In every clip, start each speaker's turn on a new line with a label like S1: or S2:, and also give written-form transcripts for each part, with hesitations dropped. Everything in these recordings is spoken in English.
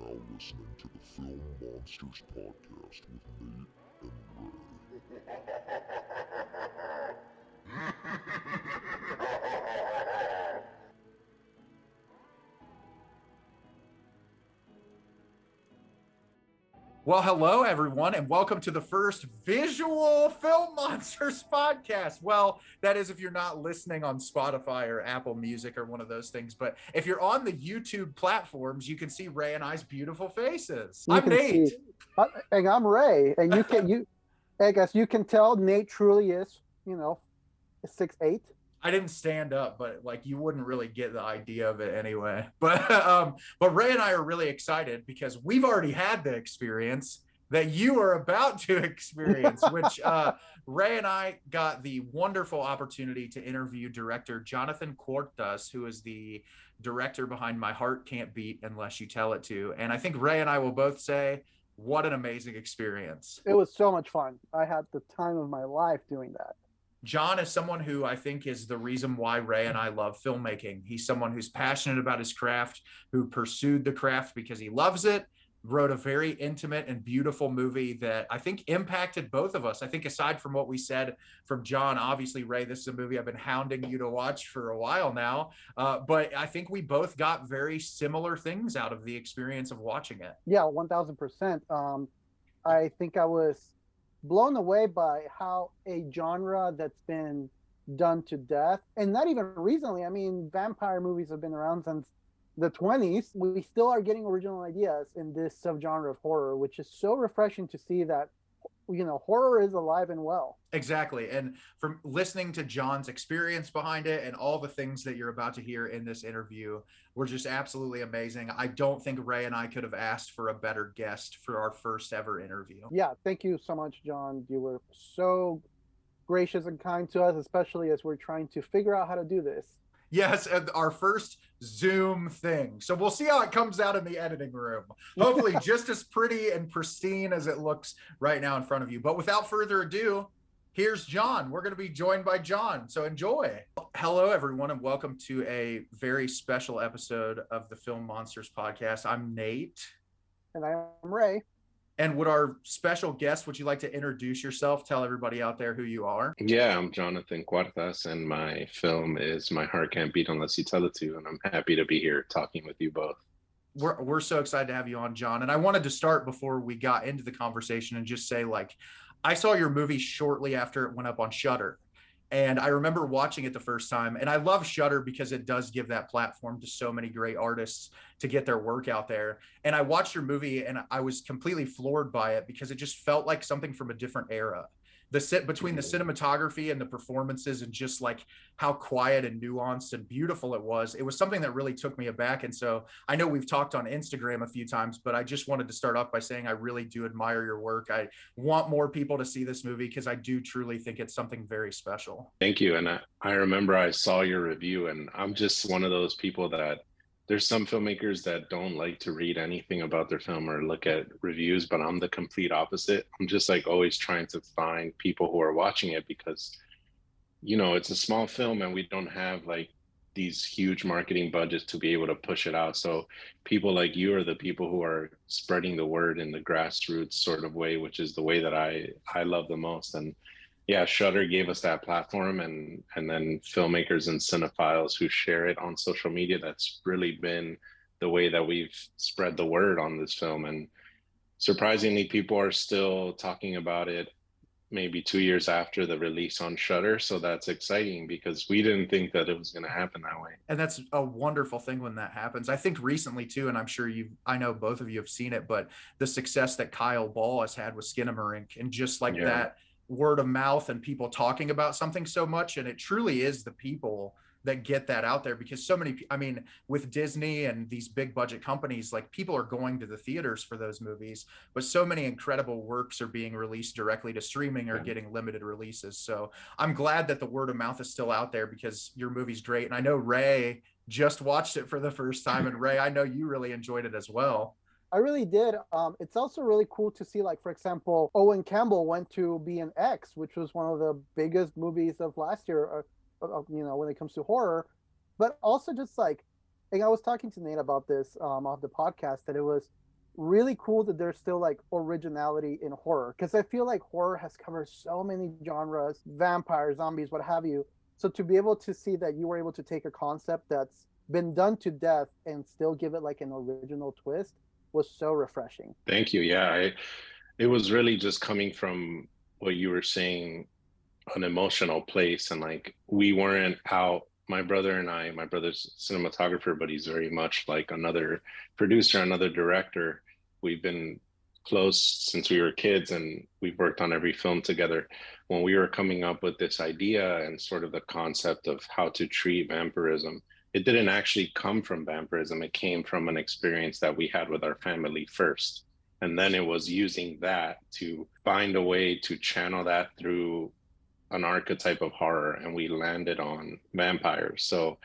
S1: now listening to the Film Monsters podcast with Nate and Ray.
S2: Well, hello, everyone, and welcome to the first visual Film Monsters podcast. Well, that is if you're not listening on Spotify or Apple Music or one of those things. But if you're on the YouTube platforms, you can see Ray and I's beautiful faces. I'm Nate.
S3: And I'm Ray. And I guess you can tell Nate truly is, 6'8".
S2: I didn't stand up, but like you wouldn't really get the idea of it anyway. But Ray and I are really excited because we've already had the experience that you are about to experience, which Ray and I got the wonderful opportunity to interview director Jonathan Cuartas, who is the director behind My Heart Can't Beat Unless You Tell It To. And I think Ray and I will both say, what an amazing experience.
S3: It was so much fun. I had the time of my life doing that.
S2: John is someone who I think is the reason why Ray and I love filmmaking. He's someone who's passionate about his craft, who pursued the craft because he loves it, wrote a very intimate and beautiful movie that I think impacted both of us. I think aside from what we said from John, obviously, Ray, this is a movie I've been hounding you to watch for a while now. But I think we both got very similar things out of the experience of watching it.
S3: Yeah, 1000%. I think I was blown away by how a genre that's been done to death, and not even recently. I mean, vampire movies have been around since the 20s. We still are getting original ideas in this subgenre of horror, which is so refreshing to see that, horror is alive and well.
S2: Exactly. And from listening to John's experience behind it and all the things that you're about to hear in this interview were just absolutely amazing. I don't think Ray and I could have asked for a better guest for our first ever interview.
S3: Yeah, thank you so much, John. You were so gracious and kind to us, especially as we're trying to figure out how to do this.
S2: Yes, our first Zoom thing. So we'll see how it comes out in the editing room. Hopefully just as pretty and pristine as it looks right now in front of you. But without further ado, here's John. We're going to be joined by John. So enjoy. Hello, everyone, and welcome to a very special episode of the Film Monsters podcast. I'm Nate.
S3: And I'm Ray.
S2: And would our special guest, would you like to introduce yourself? Tell everybody out there who you are.
S4: Yeah, I'm Jonathan Cuartas, and my film is My Heart Can't Beat Unless You Tell It To, and I'm happy to be here talking with you both.
S2: We're so excited to have you on, John. And I wanted to start before we got into the conversation and just say, I saw your movie shortly after it went up on Shudder. And I remember watching it the first time. And I love Shudder because it does give that platform to so many great artists to get their work out there. And I watched your movie and I was completely floored by it because it just felt like something from a different era. Between the cinematography and the performances and just like how quiet and nuanced and beautiful it was something that really took me aback. And so I know we've talked on Instagram a few times, but I just wanted to start off by saying I really do admire your work. I want more people to see this movie because I do truly think it's something very special.
S4: Thank you. And I remember I saw your review, and I'm just one of those people that there's some filmmakers that don't like to read anything about their film or look at reviews, but I'm the complete opposite. I'm just always trying to find people who are watching it because, it's a small film and we don't have these huge marketing budgets to be able to push it out. So people like you are the people who are spreading the word in the grassroots sort of way, which is the way that I love the most. And yeah, Shudder gave us that platform, and then filmmakers and cinephiles who share it on social media. That's really been the way that we've spread the word on this film. And surprisingly, people are still talking about it maybe 2 years after the release on Shudder. So that's exciting because we didn't think that it was going to happen that way.
S2: And that's a wonderful thing when that happens. I think recently too, and I'm sure I know both of you have seen it, but the success that Kyle Ball has had with Skinamarink and just that word of mouth and people talking about something so much. And it truly is the people that get that out there because so many, with Disney and these big budget companies, people are going to the theaters for those movies, but so many incredible works are being released directly to streaming or getting limited releases. So I'm glad that the word of mouth is still out there because your movie's great. And I know Ray just watched it for the first time, and Ray, I know you really enjoyed it as well.
S3: I really did. It's also really cool to see, for example, Owen Campbell went to be an X, which was one of the biggest movies of last year, when it comes to horror. But also just and I was talking to Nate about this off the podcast, that it was really cool that there's still like originality in horror, because I feel like horror has covered so many genres, vampires, zombies, what have you. So to be able to see that you were able to take a concept that's been done to death and still give it like an original twist was so refreshing.
S4: Thank you. Yeah, it was really just coming from what you were saying, an emotional place, and like we weren't out. My brother and I, my brother's cinematographer, but he's very much like another producer, another director. We've been close since we were kids, and we've worked on every film together. When we were coming up with this idea and sort of the concept of how to treat vampirism, it didn't actually come from vampirism. It came from an experience that we had with our family first. And then it was using that to find a way to channel that through an archetype of horror, and we landed on vampires. So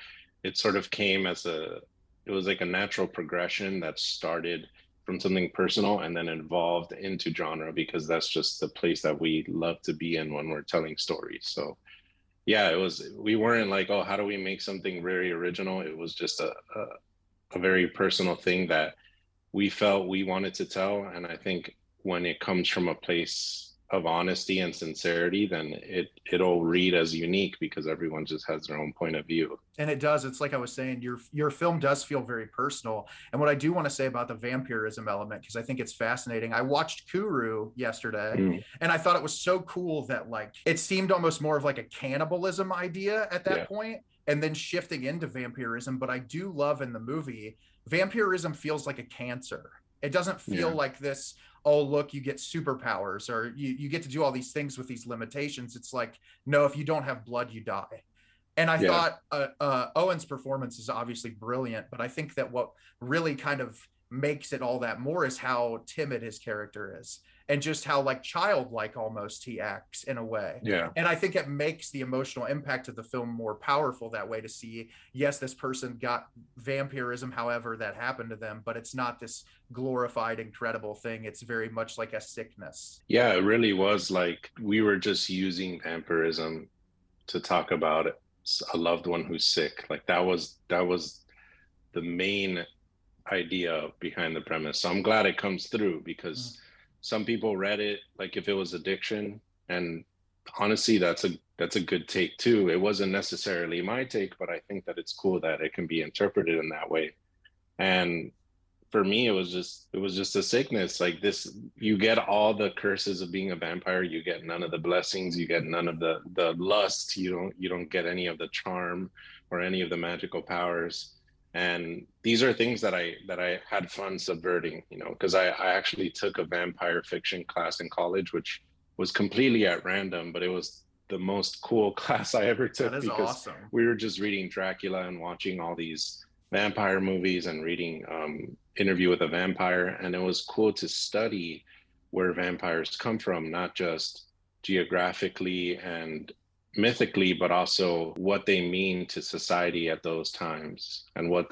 S4: it sort of came as it was like a natural progression that started from something personal and then evolved into genre, because that's just the place that we love to be in when we're telling stories. So yeah, we weren't like, oh, how do we make something very original? It was just a very personal thing that we felt we wanted to tell. And I think when it comes from a place of honesty and sincerity, then it'll read as unique because everyone just has their own point of view.
S2: And it does. It's like I was saying, your film does feel very personal. And what I do want to say about the vampirism element, because I think it's fascinating. I watched Kuru yesterday, and I thought it was so cool that like it seemed almost more of like a cannibalism idea at that point, and then shifting into vampirism. But I do love in the movie, vampirism feels like a cancer. It doesn't feel like this, oh, look, you get superpowers or you get to do all these things with these limitations. It's like, no, if you don't have blood, you die. And I thought Owen's performance is obviously brilliant, but I think that what really kind of makes it all that more is how timid his character is and just how like childlike almost he acts in a way.
S4: Yeah.
S2: And I think it makes the emotional impact of the film more powerful that way, to see, yes, this person got vampirism, however that happened to them, but it's not this glorified, incredible thing. It's very much like a sickness.
S4: Yeah, it really was like we were just using vampirism to talk about a loved one who's sick. Like that was the main idea behind the premise. So I'm glad it comes through, because some people read it like if it was addiction, and honestly that's a good take too. It wasn't necessarily my take, but I think that it's cool that it can be interpreted in that way. And for me, it was just a sickness. Like this, you get all the curses of being a vampire, you get none of the blessings, you get none of the lust, you don't get any of the charm or any of the magical powers. And these are things that I had fun subverting, you know, because I actually took a vampire fiction class in college, which was completely at random, but it was the most cool class I ever took.
S2: That is
S4: because
S2: awesome.
S4: We were just reading Dracula and watching all these vampire movies and reading Interview with a Vampire. And it was cool to study where vampires come from, not just geographically and mythically, but also what they mean to society at those times, and what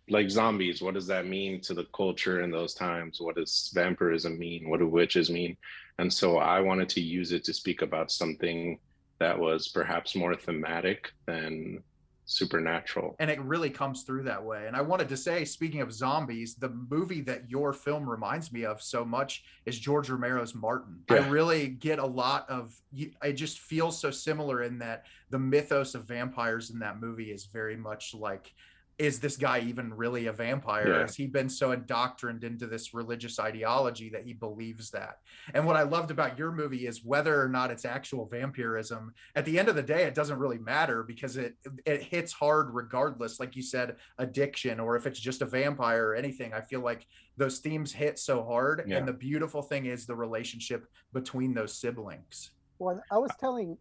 S4: like zombies, what does that mean to the culture in those times? What does vampirism mean? What do witches mean? And so I wanted to use it to speak about something that was perhaps more thematic than supernatural.
S2: And it really comes through that way. And I wanted to say, speaking of zombies, the movie that your film reminds me of so much is George Romero's Martin. I really get a lot of, I just feel so similar in that the mythos of vampires in that movie is very much like, is this guy even really a vampire? Has he been so indoctrined into this religious ideology that he believes that? And what I loved about your movie is whether or not it's actual vampirism, at the end of the day, it doesn't really matter, because it hits hard regardless. Like you said, addiction, or if it's just a vampire or anything, I feel like those themes hit so hard. And the beautiful thing is the relationship between those siblings.
S3: Well, I was telling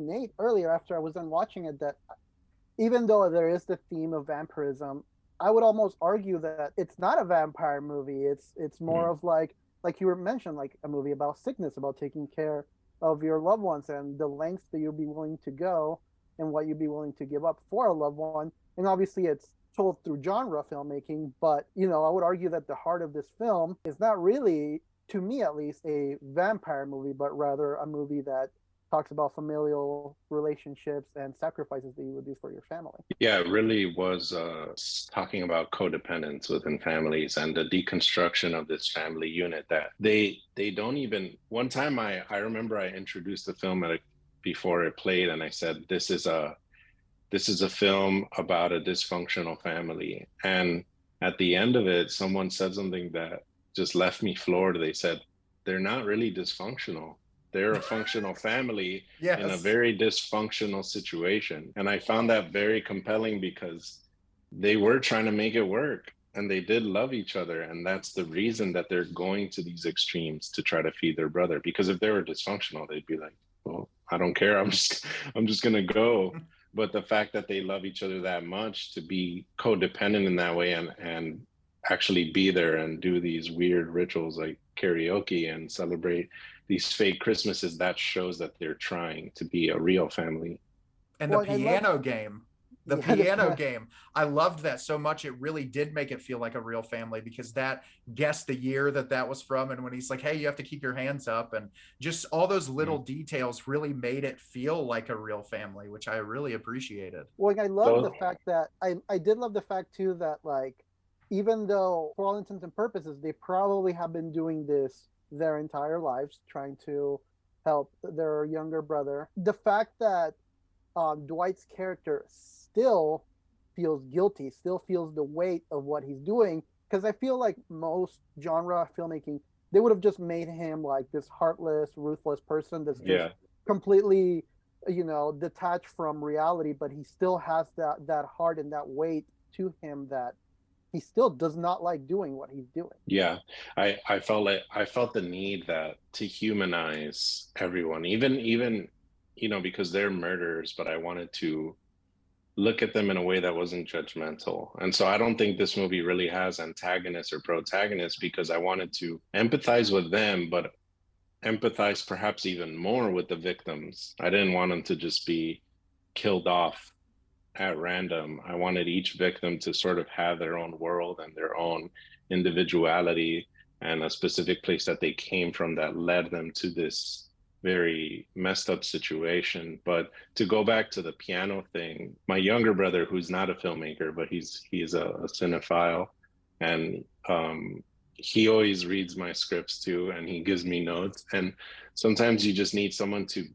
S3: Nate earlier after I was done watching it that even though there is the theme of vampirism, I would almost argue that it's not a vampire movie. It's more of like you were mentioned, like a movie about sickness, about taking care of your loved ones and the lengths that you'll be willing to go and what you'd be willing to give up for a loved one. And obviously it's told through genre filmmaking, but you know, I would argue that the heart of this film is not really, to me at least, a vampire movie, but rather a movie that talks about familial relationships and sacrifices that you would do for your family.
S4: Yeah, it really was talking about codependence within families and the deconstruction of this family unit that they don't even. One time I remember I introduced the film before it played, and I said this is a film about a dysfunctional family. And at the end of it, someone said something that just left me floored. They said they're not really dysfunctional. They're a functional family
S2: Yes.
S4: in a very dysfunctional situation. And I found that very compelling because they were trying to make it work and they did love each other. And that's the reason that they're going to these extremes to try to feed their brother. Because if they were dysfunctional, they'd be like, well, I don't care. I'm just going to go. But the fact that they love each other that much to be codependent in that way and actually be there and do these weird rituals like karaoke and celebrate these fake Christmases, that shows that they're trying to be a real family.
S2: And the piano game. The piano game. I loved that so much. It really did make it feel like a real family because that guessed the year that was from. And when he's like, hey, you have to keep your hands up. And just all those little details really made it feel like a real family, which I really appreciated.
S3: Well, I love the fact that I did love the fact too that like, even though for all intents and purposes, they probably have been doing this their entire lives, trying to help their younger brother. The fact that Dwight's character still feels guilty, still feels the weight of what he's doing, because I feel like most genre filmmaking, they would have just made him like this heartless, ruthless person that's just completely, detached from reality, but he still has that heart and that weight to him that he still does not like doing what he's doing.
S4: Yeah, I felt the need to humanize everyone, even because they're murderers, but I wanted to look at them in a way that wasn't judgmental. And so I don't think this movie really has antagonists or protagonists because I wanted to empathize with them, but empathize perhaps even more with the victims. I didn't want them to just be killed off at random. I wanted each victim to sort of have their own world and their own individuality and a specific place that they came from that led them to this very messed up situation. But to go back to the piano thing, my younger brother, who's not a filmmaker, but he's a cinephile, and he always reads my scripts too, and he gives me notes. And sometimes you just need someone to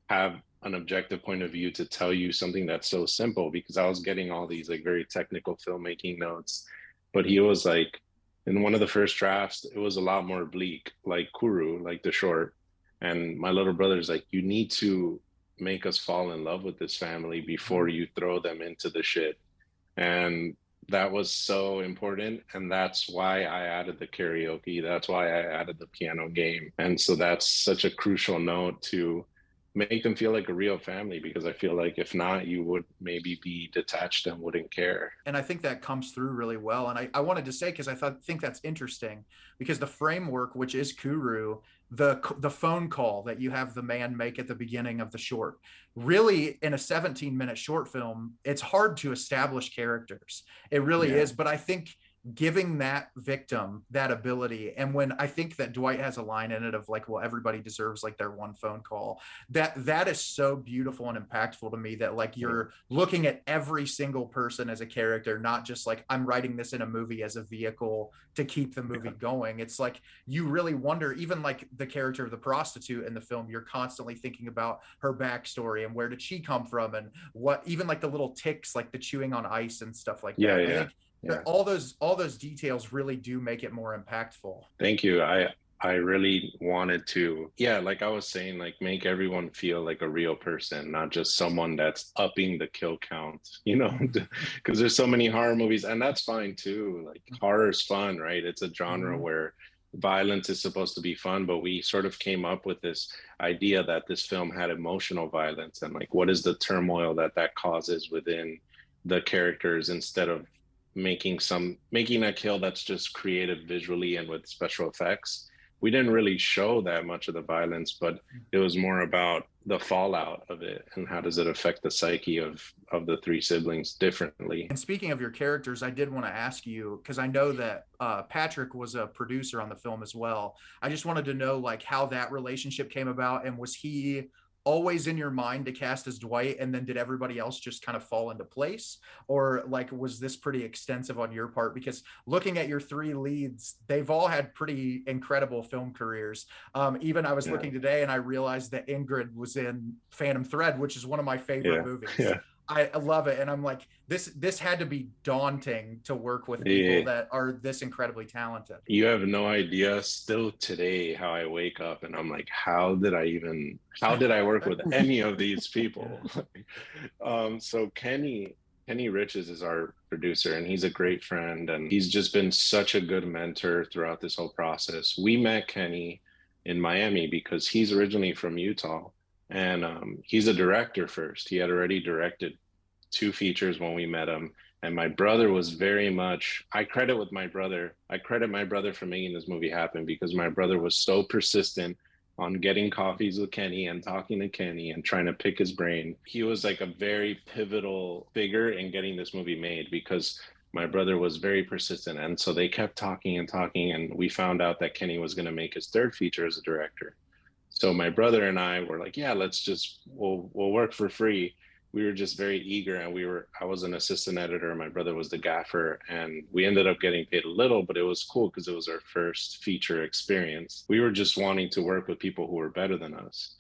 S4: have an objective point of view to tell you something that's so simple, because I was getting all these like very technical filmmaking notes, but he was like, in one of the first drafts, it was a lot more bleak, like Kuru, like the short. And my little brother's like, you need to make us fall in love with this family before you throw them into the shit. And that was so important. And that's why I added the karaoke. That's why I added the piano game. And so that's such a crucial note to make them feel like a real family, because I feel like if not, you would maybe be detached and wouldn't care.
S2: And I think that comes through really well. And I wanted to say, because I think that's interesting, because the framework, which is Kuru, the phone call that you have the man make at the beginning of the short, really in a 17-minute short film, it's hard to establish characters. It really is. But I think giving that victim that ability, and when I think that Dwight has a line in it of like, well, everybody deserves like their one phone call, that is so beautiful and impactful to me, that like you're looking at every single person as a character, not just like I'm writing this in a movie as a vehicle to keep the movie going. It's like you really wonder, even like the character of the prostitute in the film, you're constantly thinking about her backstory and where did she come from, and what, even like the little ticks, like the chewing on ice and stuff like that. I think all those details really do make it more impactful.
S4: Thank you. I really wanted to, like I was saying, like make everyone feel like a real person, not just someone that's upping the kill count, because there's so many horror movies, and that's fine too. Like horror is fun, right? It's a genre where violence is supposed to be fun, but we sort of came up with this idea that this film had emotional violence, and like what is the turmoil that causes within the characters, instead of making a kill that's just creative visually and with special effects. We didn't really show that much of the violence, but it was more about the fallout of it and how does it affect the psyche of the three siblings differently.
S2: And speaking of your characters, I did want to ask you, because I know that Patrick was a producer on the film as well. I just wanted to know like how that relationship came about, and was he always in your mind to cast as Dwight, and then did everybody else just kind of fall into place, or like was this pretty extensive on your part? Because looking at your three leads, they've all had pretty incredible film careers. Even I was looking today and I realized that Ingrid was in Phantom Thread, which is one of my favorite movies. I love it. And I'm like, this had to be daunting to work with people that are this incredibly talented.
S4: You have no idea still today how I wake up and I'm like, how did I work with any of these people? So Kenny Riches is our producer, and he's a great friend, and he's just been such a good mentor throughout this whole process. We met Kenny in Miami because he's originally from Utah. And he's a director first. He had already directed 2 features when we met him. And my brother was very much, I credit my brother for making this movie happen, because my brother was so persistent on getting coffees with Kenny and talking to Kenny and trying to pick his brain. He was like a very pivotal figure in getting this movie made, because my brother was very persistent. And so they kept talking and talking. And we found out that Kenny was going to make his 3rd feature as a director. So my brother and I were like, yeah, we'll work for free. We were just very eager, and I was an assistant editor, my brother was the gaffer, and we ended up getting paid a little, but it was cool because it was our first feature experience. We were just wanting to work with people who were better than us.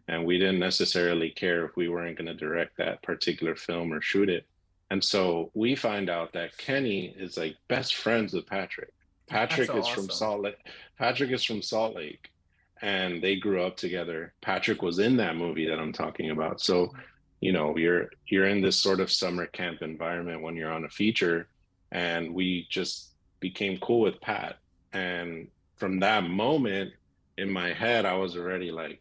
S4: And we didn't necessarily care if we weren't going to direct that particular film or shoot it. And so we find out that Kenny is like best friends with Patrick. Patrick is from Salt Lake. And they grew up together. Patrick was in that movie that I'm talking about. So, you know, you're in this sort of summer camp environment when you're on a feature, and we just became cool with Pat. And from that moment in my head, I was already like,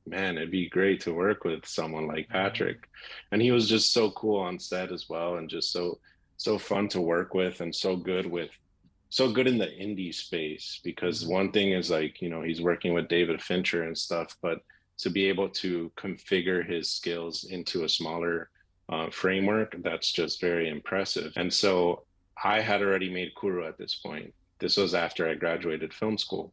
S4: man, it'd be great to work with someone like Patrick. And he was just so cool on set as well, and just so fun to work with, and so good in the indie space, because one thing is like, you know, he's working with David Fincher and stuff, but to be able to configure his skills into a smaller framework, that's just very impressive. And so I had already made Kuru at this point. This was after I graduated film school.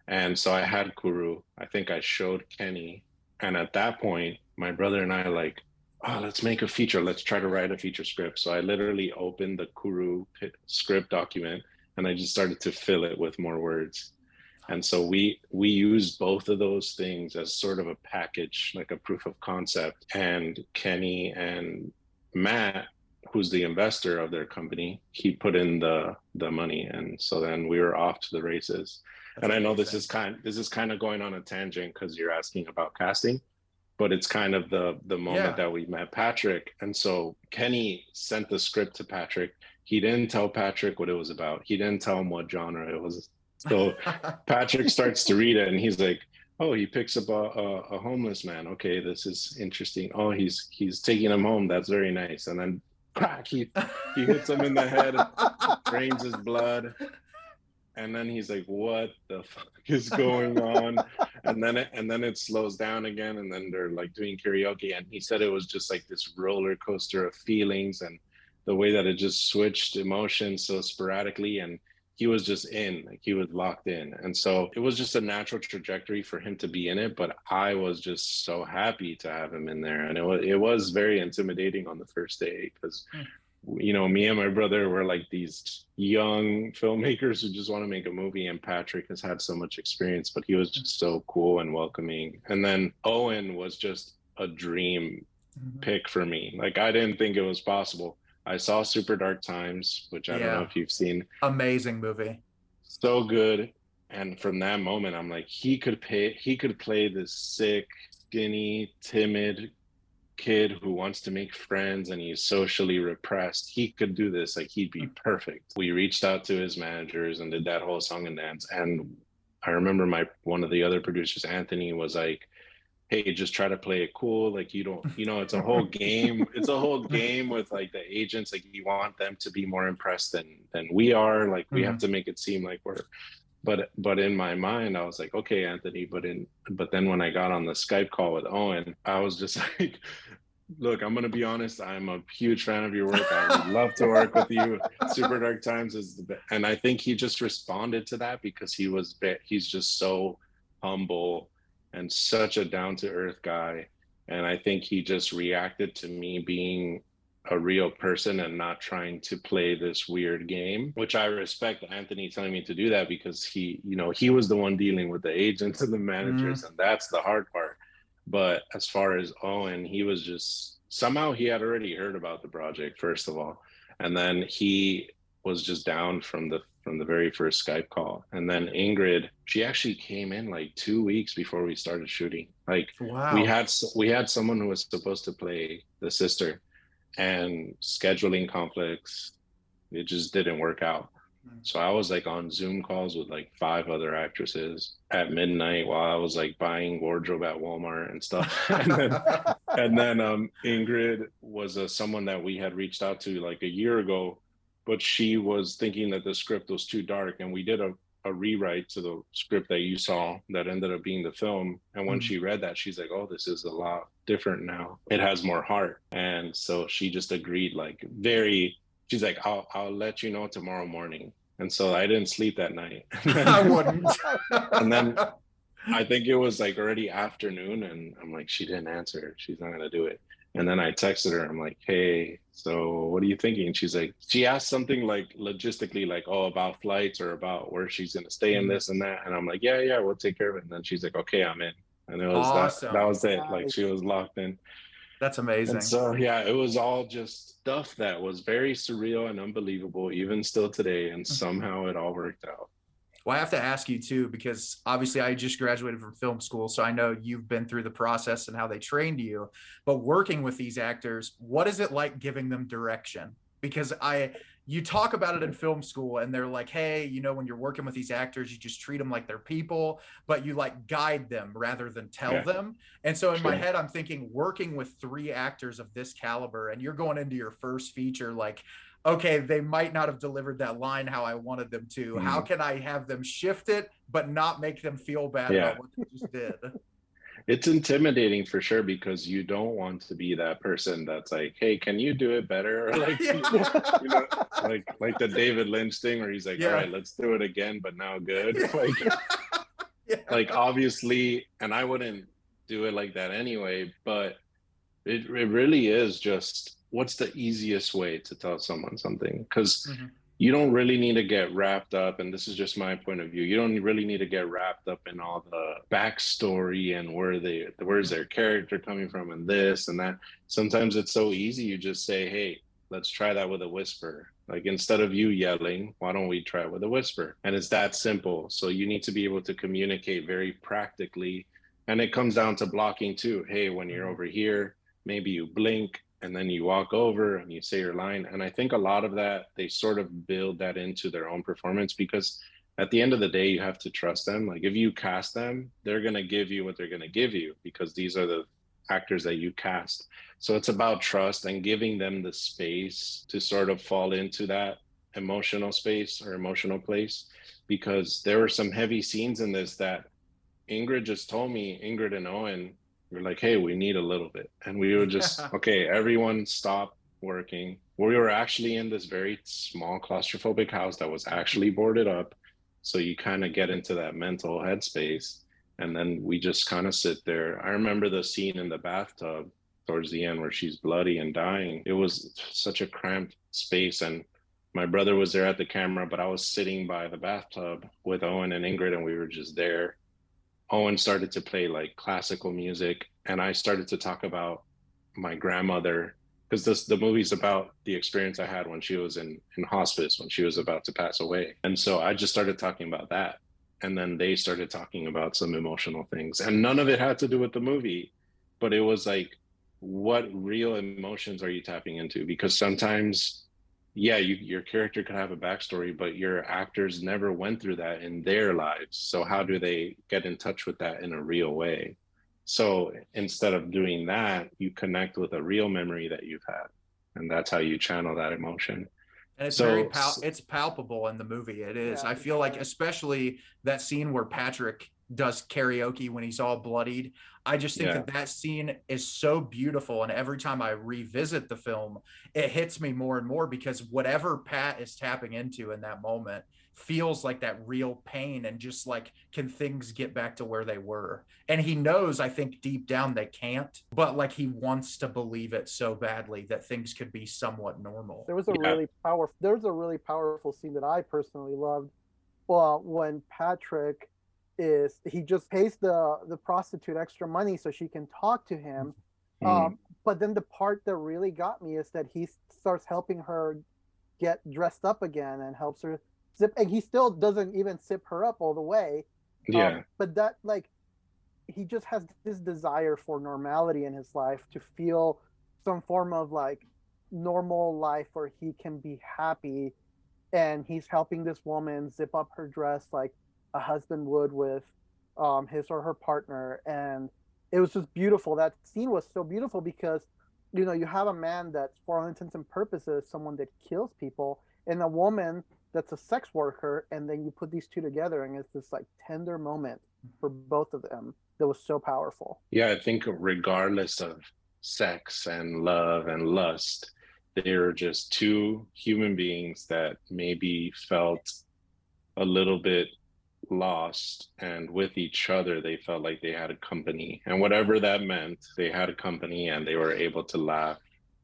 S4: And so I had Kuru. I think I showed Kenny. And at that point, my brother and I like, oh, let's make a feature. Let's try to write a feature script. So I literally opened the Kuru script document, and I just started to fill it with more words. And so we used both of those things as sort of a package, like a proof of concept. And Kenny and Matt, who's the investor of their company, he put in the money. And so then we were off to the races. That's and I know this is kind of going on a tangent because you're asking about casting, but it's kind of the moment that we met Patrick. And so Kenny sent the script to Patrick. He didn't tell Patrick what it was about. He didn't tell him what genre it was. So Patrick starts to read it, and he's like, oh, he picks up a homeless man. Okay, this is interesting. Oh, he's taking him home. That's very nice. And then crack, he hits him in the head, drains his blood. And then he's like, what the fuck is going on? And then it slows down again, and then they're like doing karaoke. And he said it was just like this roller coaster of feelings, and the way that it just switched emotions so sporadically, and he was just he was locked in. And so it was just a natural trajectory for him to be in it, but I was just so happy to have him in there. And it was very intimidating on the first day, because you know, me and my brother were like these young filmmakers who just want to make a movie, and Patrick has had so much experience, but he was just so cool and welcoming. And then Owen was just a dream pick for me. Like, I didn't think it was possible. I saw Super Dark Times, which I don't know if you've seen.
S2: Amazing movie.
S4: So good. And from that moment, I'm like, he could play this sick, skinny, timid kid who wants to make friends, and he's socially repressed. He could do this. Like, he'd be perfect. We reached out to his managers and did that whole song and dance. And I remember one of the other producers, Anthony, was like, hey, just try to play it cool. Like, you don't, you know, it's a whole game. It's a whole game with like the agents. Like, you want them to be more impressed than we are. Like, we have to make it seem like we're, but in my mind, I was like, okay, Anthony, but then when I got on the Skype call with Owen, I was just like, look, I'm going to be honest. I'm a huge fan of your work. I would love to work with you. Super Dark Times is the best. And I think he just responded to that because he's just so humble and such a down-to-earth guy. And I think he just reacted to me being a real person and not trying to play this weird game, which I respect Anthony telling me to do that, because he, you know, he was the one dealing with the agents and the managers, and that's the hard part. But as far as Owen, he was just, somehow he had already heard about the project, first of all, and then he was just down from the very first Skype call. And then Ingrid, she actually came in like 2 weeks before we started shooting. Like,
S2: wow.
S4: we had someone who was supposed to play the sister, and scheduling conflicts, it just didn't work out. So I was like on Zoom calls with like 5 other actresses at midnight while I was like buying wardrobe at Walmart and stuff. and then Ingrid was someone that we had reached out to like a year ago, but she was thinking that the script was too dark, and we did a rewrite to the script that you saw that ended up being the film. And when she read that, she's like, oh, this is a lot different now. It has more heart. And so she just agreed, like, she's like, I'll let you know tomorrow morning. And so I didn't sleep that night.
S2: I wouldn't.
S4: And then I think it was like already afternoon, and I'm like, she didn't answer. She's not going to do it. And then I texted her. I'm like, hey, so what are you thinking? She's like, she asked something like logistically, like, oh, about flights or about where she's going to stay in this and that. And I'm like, yeah, we'll take care of it. And then she's like, okay, I'm in. And it was
S2: awesome.
S4: that was it. Like, she was locked in.
S2: That's amazing.
S4: And so, yeah, it was all just stuff that was very surreal and unbelievable, even still today. And somehow it all worked out.
S2: Well, I have to ask you too, because obviously I just graduated from film school, so I know you've been through the process and how they trained you. But working with these actors, what is it like giving them direction? Because you talk about it in film school, and they're like, hey, you know, when you're working with these actors, you just treat them like they're people, but you like guide them rather than tell them. And so in my head, I'm thinking, working with 3 actors of this caliber, and you're going into your first feature, like, okay, they might not have delivered that line how I wanted them to. How can I have them shift it, but not make them feel bad about what they just did?
S4: It's intimidating for sure, because you don't want to be that person that's like, hey, can you do it better? Or like, you know, like the David Lynch thing where he's like, all right, let's do it again, but now good. Like obviously, and I wouldn't do it like that anyway, but it really is just, what's the easiest way to tell someone something? Because you don't really need to get wrapped up, and this is just my point of view, you don't really need to get wrapped up in all the backstory and where's their character coming from and this and that. Sometimes it's so easy, you just say, hey, let's try that with a whisper. Like, instead of you yelling, why don't we try it with a whisper? And it's that simple. So you need to be able to communicate very practically. And it comes down to blocking too. Hey, when you're over here, maybe you blink, and then you walk over and you say your line. And I think a lot of that, they sort of build that into their own performance, because at the end of the day, you have to trust them. Like, if you cast them, they're going to give you what they're going to give you, because these are the actors that you cast. So it's about trust and giving them the space to sort of fall into that emotional space or emotional place, because there were some heavy scenes in this that Ingrid just told me, Ingrid and Owen, we're like, hey, we need a little bit. And we were just, okay, everyone stop working. We were actually in this very small claustrophobic house that was actually boarded up. So you kind of get into that mental headspace. And then we just kind of sit there. I remember the scene in the bathtub towards the end where she's bloody and dying. It was such a cramped space. And my brother was there at the camera, but I was sitting by the bathtub with Owen and Ingrid, and we were just there. Owen started to play like classical music, and I started to talk about my grandmother, because the movie's about the experience I had when she was in hospice, when she was about to pass away. And so I just started talking about that. And then they started talking about some emotional things, and none of it had to do with the movie, but it was like, what real emotions are you tapping into? Because sometimes, yeah, your character could have a backstory, but your actors never went through that in their lives. So how do they get in touch with that in a real way? So instead of doing that, you connect with a real memory that you've had, and that's how you channel that emotion.
S2: And it's it's palpable in the movie. It is.
S3: Yeah.
S2: I feel like, especially that scene where Patrick does karaoke when he's all bloodied. I just think
S4: Yeah.
S2: that scene is so beautiful. And every time I revisit the film, it hits me more and more, because whatever Pat is tapping into in that moment feels like that real pain, and just like, can things get back to where they were? And he knows, I think deep down they can't, but like he wants to believe it so badly that things could be somewhat normal.
S3: There was a really powerful scene that I personally loved. Well, when Patrick he just pays the prostitute extra money so she can talk to him. But then the part that really got me is that he starts helping her get dressed up again and helps her zip, and he still doesn't even zip her up all the way.
S4: Yeah.
S3: But that, like, he just has this desire for normality in his life, to feel some form of like normal life where he can be happy, and he's helping this woman zip up her dress like a husband would with his or her partner. And it was just beautiful. That scene was so beautiful because, you know, you have a man that's, for all intents and purposes, someone that kills people, and a woman that's a sex worker, and then you put these two together, and it's this like tender moment for both of them that was so powerful.
S4: Yeah, I think regardless of sex and love and lust, they're just two human beings that maybe felt a little bit lost, and with each other they felt like they had a company, and whatever that meant, they had a company, and they were able to laugh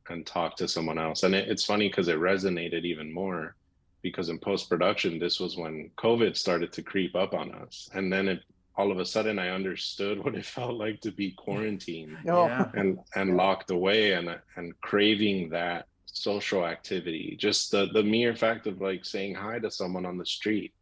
S4: and talk to someone else. And it's funny because it resonated even more, because in post-production, this was when COVID started to creep up on us, and then all of a sudden I understood what it felt like to be quarantined
S2: Yeah.
S4: and locked away, and craving that social activity, just the mere fact of like saying hi to someone on the street.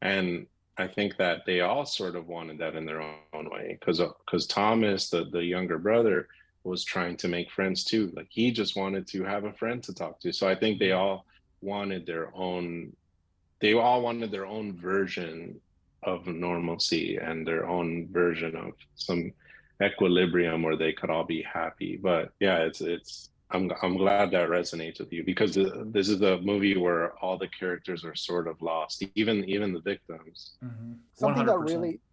S4: And I think that they all sort of wanted that in their own way, because Thomas, the younger brother, was trying to make friends too. Like, he just wanted to have a friend to talk to. So I think they all wanted their own version of normalcy, and their own version of some equilibrium where they could all be happy. But yeah, I'm glad that resonates with you, because this is a movie where all the characters are sort of lost, even the victims.
S2: Mm-hmm.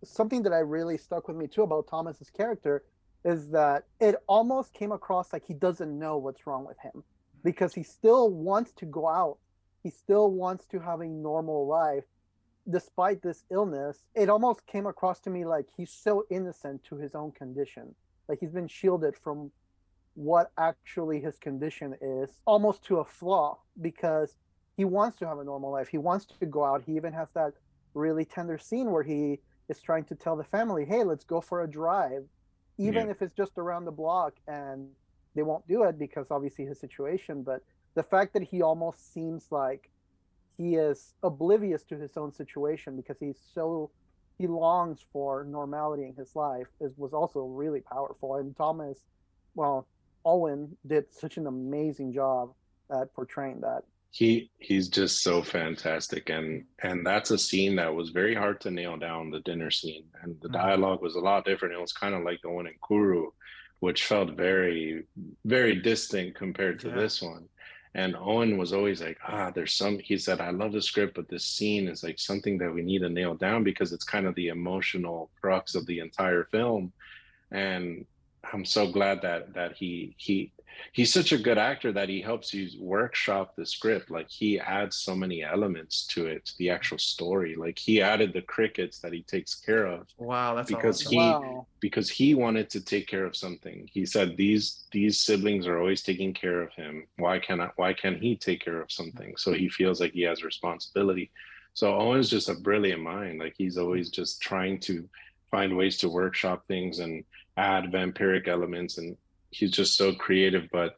S3: Something that I really stuck with me too about Thomas's character is that it almost came across like he doesn't know what's wrong with him, because he still wants to go out. He still wants to have a normal life despite this illness. It almost came across to me like he's so innocent to his own condition. Like, he's been shielded from what actually his condition is, almost to a flaw, because he wants to have a normal life. He wants to go out. He even has that really tender scene where he is trying to tell the family, hey, let's go for a drive, even if it's just around the block, and they won't do it because obviously his situation. But the fact that he almost seems like he is oblivious to his own situation because he longs for normality in his life was also really powerful. And Owen did such an amazing job at portraying that.
S4: He's just so fantastic, and that's a scene that was very hard to nail down, the dinner scene, and the dialogue was a lot different. It was kind of like the one in Kuru, which felt very, very distant compared to this one. And Owen was always like, he said, I love the script, but this scene is like something that we need to nail down, because it's kind of the emotional crux of the entire film. And I'm so glad that he's such a good actor that he helps you workshop the script. Like, he adds so many elements to it, to the actual story. Like, he added the crickets that he takes care of.
S2: Wow, that's
S3: awesome.
S4: Because he wanted to take care of something. He said these siblings are always taking care of him. Why can't he take care of something? So he feels like he has responsibility. So Owen's just a brilliant mind. Like, he's always just trying to find ways to workshop things and add vampiric elements, and he's just so creative. But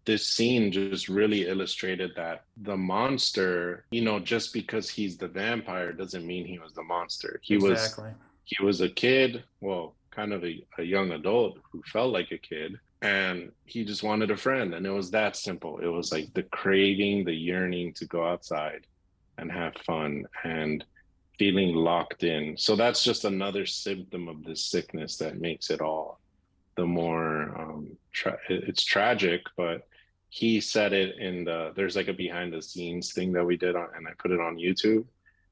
S4: this scene just really illustrated that the monster, just because he's the vampire doesn't mean he was the monster. He was a kid, well, kind of a young adult who felt like a kid, and he just wanted a friend. And it was that simple. It was like the craving, the yearning to go outside and have fun, and feeling locked in. So that's just another symptom of this sickness that makes it all the more it's tragic. But he said it there's like a behind the scenes thing that we did and I put it on YouTube,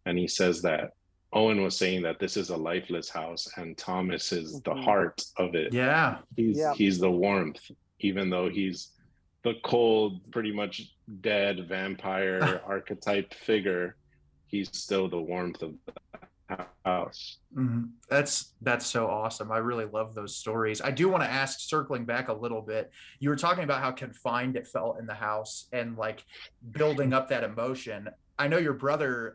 S4: and he says that Owen was saying that this is a lifeless house, and Thomas is the
S3: Mhm.
S4: heart of it.
S2: Yeah.
S3: Yeah.
S4: He's the warmth, even though he's the cold, pretty much dead vampire archetype figure. He's still the warmth of the house.
S2: Mhm. That's so awesome. I really love those stories. I do want to ask, circling back a little bit, you were talking about how confined it felt in the house and like building up that emotion. I know your brother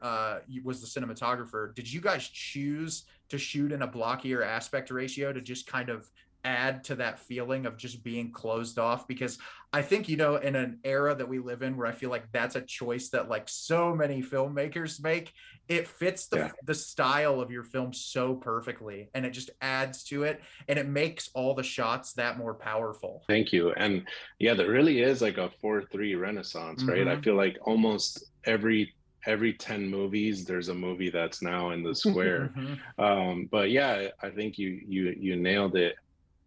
S2: was the cinematographer. Did you guys choose to shoot in a blockier aspect ratio to just kind of add to that feeling of just being closed off? Because I think, you know, in an era that we live in where I feel like that's a choice that like so many filmmakers make, it fits the style of your film so perfectly, and it just adds to it, and it makes all the shots that more powerful.
S4: Thank you. And yeah, there really is like a 4:3 renaissance, right? I
S2: Mm-hmm.
S4: feel like almost every 10 movies there's a movie that's now in the square.
S2: Mm-hmm.
S4: But yeah, I think you nailed it.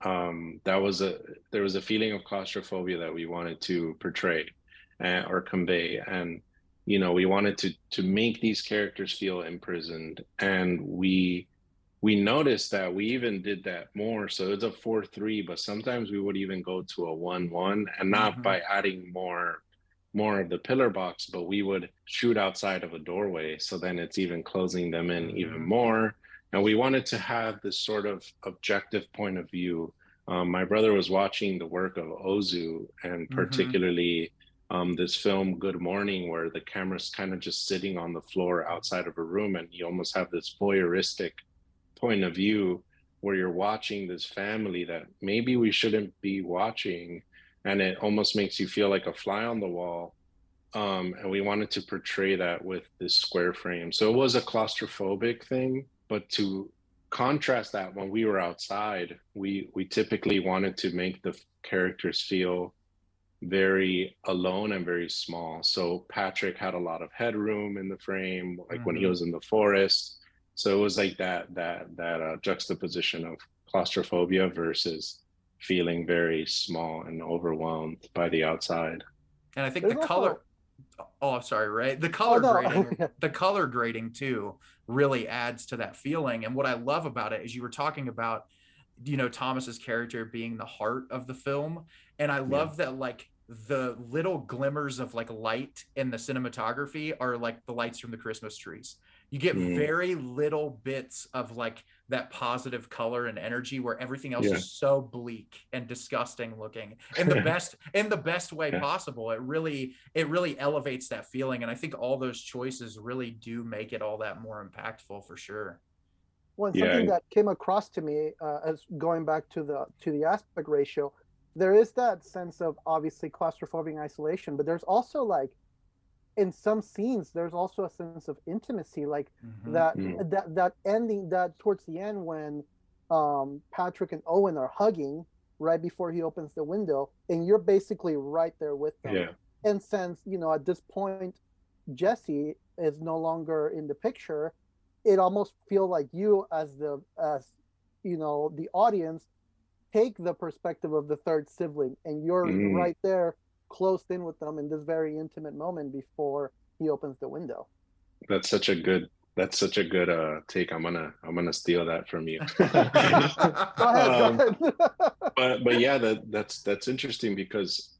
S4: There was a feeling of claustrophobia that we wanted to portray or convey, and you know, we wanted to make these characters feel imprisoned, and we noticed that we even did that more. So it's a 4:3, but sometimes we would even go to a 1:1, and not
S2: Mm-hmm.
S4: by adding more of the pillar box, but we would shoot outside of a doorway. So then it's even closing them in even
S2: Mm-hmm.
S4: more. And we wanted to have this sort of objective point of view. My brother was watching the work of Ozu, and
S2: Mm-hmm.
S4: particularly this film Good Morning, where the camera's kind of just sitting on the floor outside of a room, and you almost have this voyeuristic point of view where you're watching this family that maybe we shouldn't be watching, and it almost makes you feel like a fly on the wall. And we wanted to portray that with this square frame. So it was a claustrophobic thing, but to contrast that, when we were outside, we typically wanted to make the characters feel very alone and very small. So Patrick had a lot of headroom in the frame, like when he
S2: Mm-hmm.
S4: was in the forest. So it was like that juxtaposition of claustrophobia versus feeling very small and overwhelmed by the outside.
S2: And I think the
S3: There's
S2: color,
S3: also
S2: oh, I'm sorry, Ray.
S3: oh no.
S2: The color grading too really adds to that feeling. And what I love about it is you were talking about, you know, Thomas's character being the heart of the film. And I
S4: Yeah.
S2: love that like the little glimmers of like light in the cinematography are like the lights from the Christmas trees. You get
S4: Mm,
S2: very little bits of like that positive color and energy where everything else
S4: yeah.
S2: is so bleak and disgusting looking in the best way
S4: Yeah.
S2: possible. It really elevates that feeling, and I think all those choices really do make it all that more impactful for sure.
S3: Well, something
S4: Yeah.
S3: that came across to me as going back to the aspect ratio, there is that sense of obviously claustrophobic and isolation, but there's also like in some scenes there's also a sense of intimacy, like
S2: Mm-hmm.
S4: Mm,
S3: that ending, that towards the end when Patrick and Owen are hugging right before he opens the window, and you're basically right there with them.
S4: yeah.
S3: And since you know at this point Jessie is no longer in the picture, it almost feel like you as you know the audience take the perspective of the third sibling, and you're
S4: Mm,
S3: right there closed in with them in this very intimate moment before he opens the window.
S4: that's such a good take. I'm gonna steal that from you.
S3: Go ahead, go
S4: um,
S3: ahead.
S4: but yeah, that's interesting because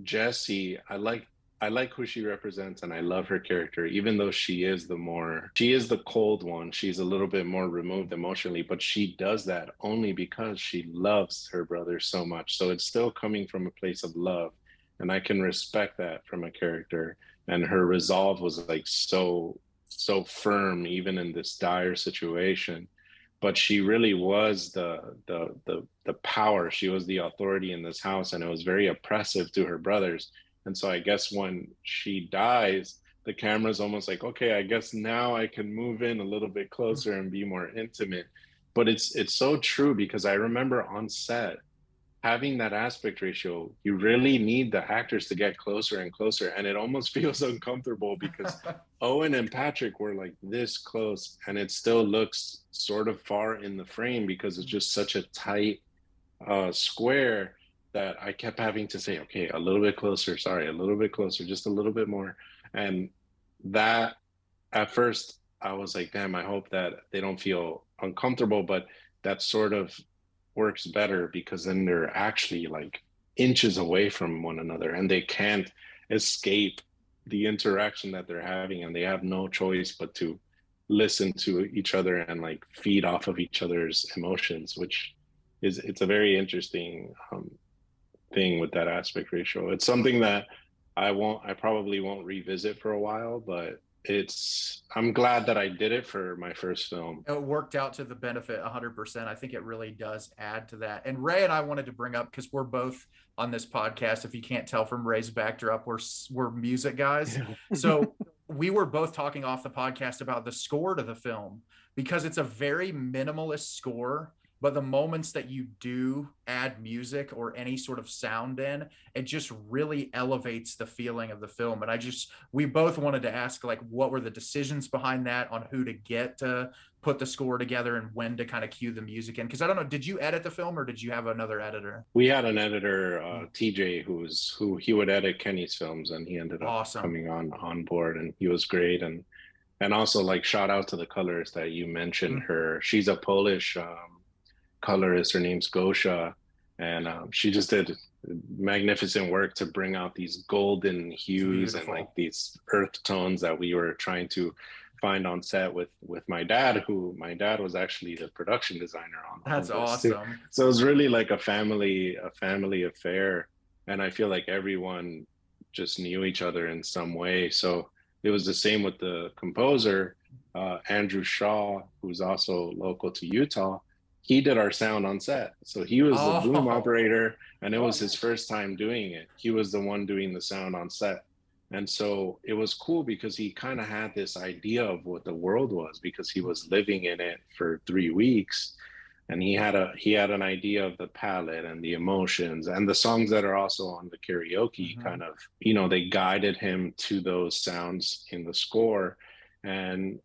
S4: Jessie, I like who she represents, and I love her character, even though she is the cold one. She's a little bit more removed emotionally, but she does that only because she loves her brother so much. So it's still coming from a place of love, and I can respect that from a character. And her resolve was like so firm, even in this dire situation. But she really was the power. She was the authority in this house, and it was very oppressive to her brothers. And so I guess when she dies, the camera's almost like, okay, I guess now I can move in a little bit closer and be more intimate. But it's so true, because I remember on set having that aspect ratio, you really need the actors to get closer and closer. And it almost feels uncomfortable because Owen and Patrick were like this close, and it still looks sort of far in the frame because it's just such a tight square that I kept having to say, okay, a little bit closer, sorry, a little bit closer, just a little bit more. And that at first I was like, damn, I hope that they don't feel uncomfortable, but that sort of works better because then they're actually like inches away from one another and they can't escape the interaction that they're having, and they have no choice but to listen to each other and like feed off of each other's emotions, which is, it's a very interesting thing with that aspect ratio. It's something that I probably won't revisit for a while, but I'm glad that I did it for my first film.
S2: It worked out to the benefit 100%. I think it really does add to that. And Ray and I wanted to bring up, because we're both on this podcast, if you can't tell from Ray's backdrop, we're music guys. So we were both talking off the podcast about the score to the film, because it's a very minimalist score, but the moments that you do add music or any sort of sound in, it just really elevates the feeling of the film. And we both wanted to ask, like, what were the decisions behind that, on who to get to put the score together and when to kind of cue the music in? Because I don't know, did you edit the film or did you have another editor?
S4: We had an editor, TJ, who he would edit Kenny's films, and he ended up coming on board, and he was great. And also, like, shout out to the colorist that you mentioned. Her, she's a Polish colorist. Her name's Gosha, and she just did magnificent work to bring out these golden hues and like these earth tones that we were trying to find on set with my dad, who my dad was actually the production designer on.
S2: That's awesome.
S4: Too. So it was really like a family affair, and I feel like everyone just knew each other in some way. So it was the same with the composer, Andrew Shaw, who's also local to Utah. He did our sound on set. So he was the boom operator, and it was his first time doing it. He was the one doing the sound on set. And so it was cool because he kind of had this idea of what the world was, because he was living in it for 3 weeks. And he had an idea of the palette and the emotions and the songs that are also on the karaoke kind of, they guided him to those sounds in the score. And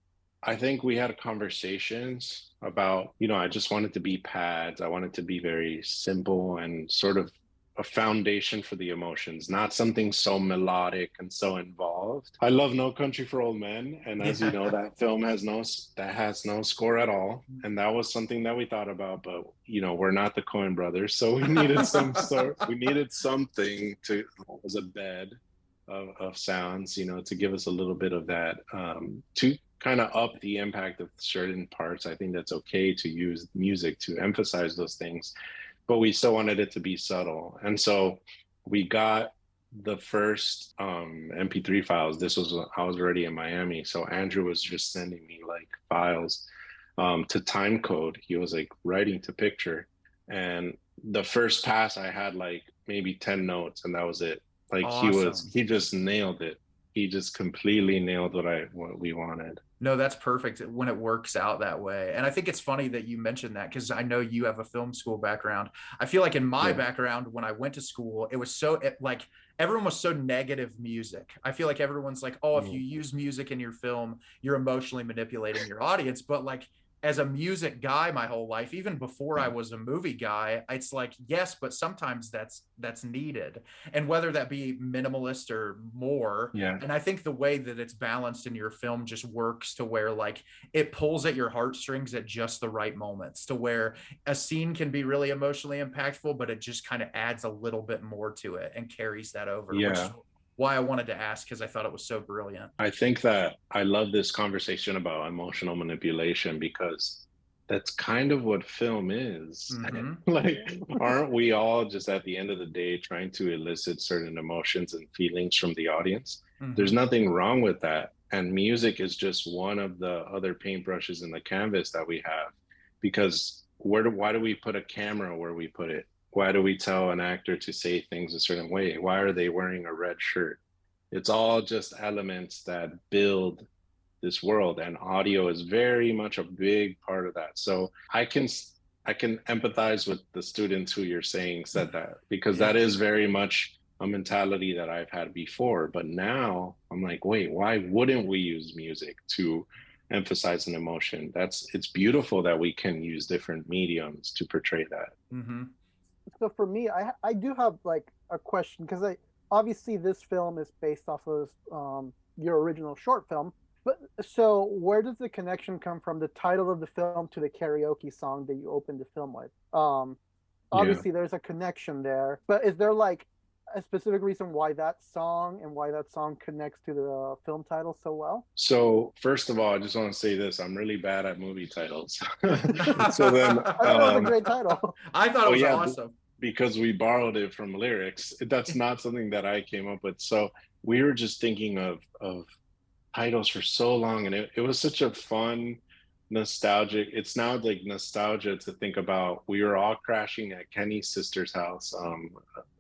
S4: I think we had conversations about, I just wanted to be pads. I wanted to be very simple and sort of a foundation for the emotions, not something so melodic and so involved. I love No Country for Old Men, and as you know, that film has no score at all, and that was something that we thought about. But we're not the Coen brothers, so we needed something to as a bed of sounds, to give us a little bit of that, to kind of up the impact of certain parts. I think that's okay to use music to emphasize those things, but we still wanted it to be subtle. And so we got the first MP3 files. I was already in Miami, so Andrew was just sending me like files to time code. He was like writing to picture, and the first pass I had like maybe 10 notes, and that was it. Like awesome. He just nailed it. He just completely nailed what we wanted.
S2: No, that's perfect when it works out that way. And I think it's funny that you mentioned that, because I know you have a film school background. I feel like in my background, when I went to school, it was like everyone was so negative music. I feel like everyone's like, oh, if you use music in your film, you're emotionally manipulating your audience. But like, as a music guy my whole life, even before I was a movie guy, it's like, yes, but sometimes that's needed. And whether that be minimalist or more. Yeah. And I think the way that it's balanced in your film just works to where like it pulls at your heartstrings at just the right moments, to where a scene can be really emotionally impactful, but it just kind of adds a little bit more to it and carries that over. Yeah. Which is why I wanted to ask, because I thought it was so brilliant.
S4: I think that I love this conversation about emotional manipulation, because that's kind of what film is. Like, aren't we all just at the end of the day trying to elicit certain emotions and feelings from the audience? There's nothing wrong with that. And music is just one of the other paintbrushes in the canvas that we have, because why do we put a camera where we put it? Why do we tell an actor to say things a certain way? Why are they wearing a red shirt? It's all just elements that build this world, and audio is very much a big part of that. So I can empathize with the students who you're saying said that, because that is very much a mentality that I've had before. But now I'm like, wait, why wouldn't we use music to emphasize an emotion? It's beautiful that we can use different mediums to portray that.
S3: So for me, I do have like a question, because obviously this film is based off of your original short film, But so where does the connection come from, the title of the film to the karaoke song that you opened the film with?
S4: Yeah.
S3: Obviously there's a connection there, but is there like a specific reason why that song and why that song connects to the film title so well?
S4: So first of all, I just want to say this: I'm really bad at movie titles. So then,
S3: I thought it was a great title.
S2: I thought it
S4: oh
S2: was
S4: yeah,
S2: awesome.
S4: because we borrowed it from lyrics. That's not something that I came up with. So we were just thinking of titles for so long, and it was such a fun, nostalgic. It's now like nostalgia to think about. We were all crashing at Kenny's sister's house.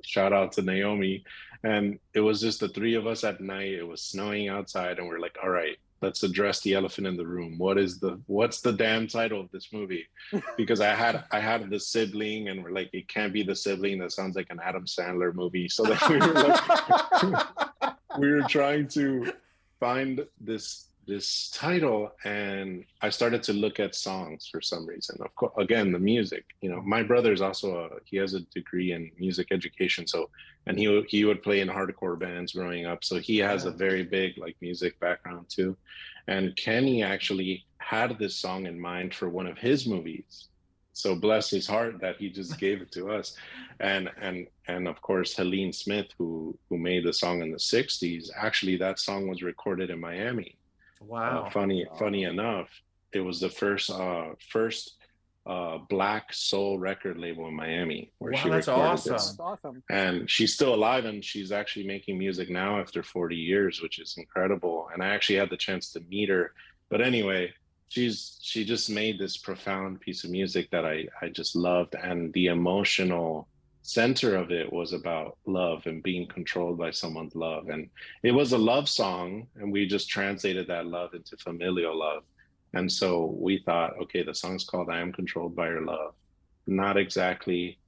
S4: Shout out to Naomi, and it was just the three of us at night. It was snowing outside, and we're like, all right, let's address the elephant in the room. What's the damn title of this movie? Because I had the sibling, and we're like, it can't be the sibling that sounds like an Adam Sandler movie. So that we were like, we were trying to find this title, and I started to look at songs for some reason. Of course, again, the music. My brother's also he has a degree in music education, so and he would play in hardcore bands growing up, so he has a very big like music background too. And Kenny actually had this song in mind for one of his movies. So bless his heart that he just gave it to us. And of course Helene Smith, who made the song in the 60s, actually that song was recorded in Miami.
S2: Wow.
S4: Funny enough, it was the first black soul record label in Miami where she
S2: that's
S4: recorded
S2: awesome.
S4: this.
S3: That's awesome.
S4: And she's still alive, and she's actually making music now after 40 years, which is incredible. And I actually had the chance to meet her. But anyway, she just made this profound piece of music that I just loved, and the emotional center of it was about love and being controlled by someone's love. And it was a love song, and we just translated that love into familial love. And so we thought, okay, the song's called I Am Controlled by Your Love. Not exactly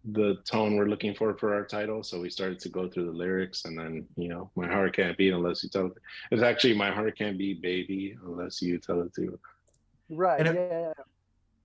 S4: the tone we're looking for our title. So we started to go through the lyrics, and then, my heart can't beat unless you tell it. It's actually my heart can't beat, baby, unless you tell it to.
S3: Right.
S2: And
S3: Yeah.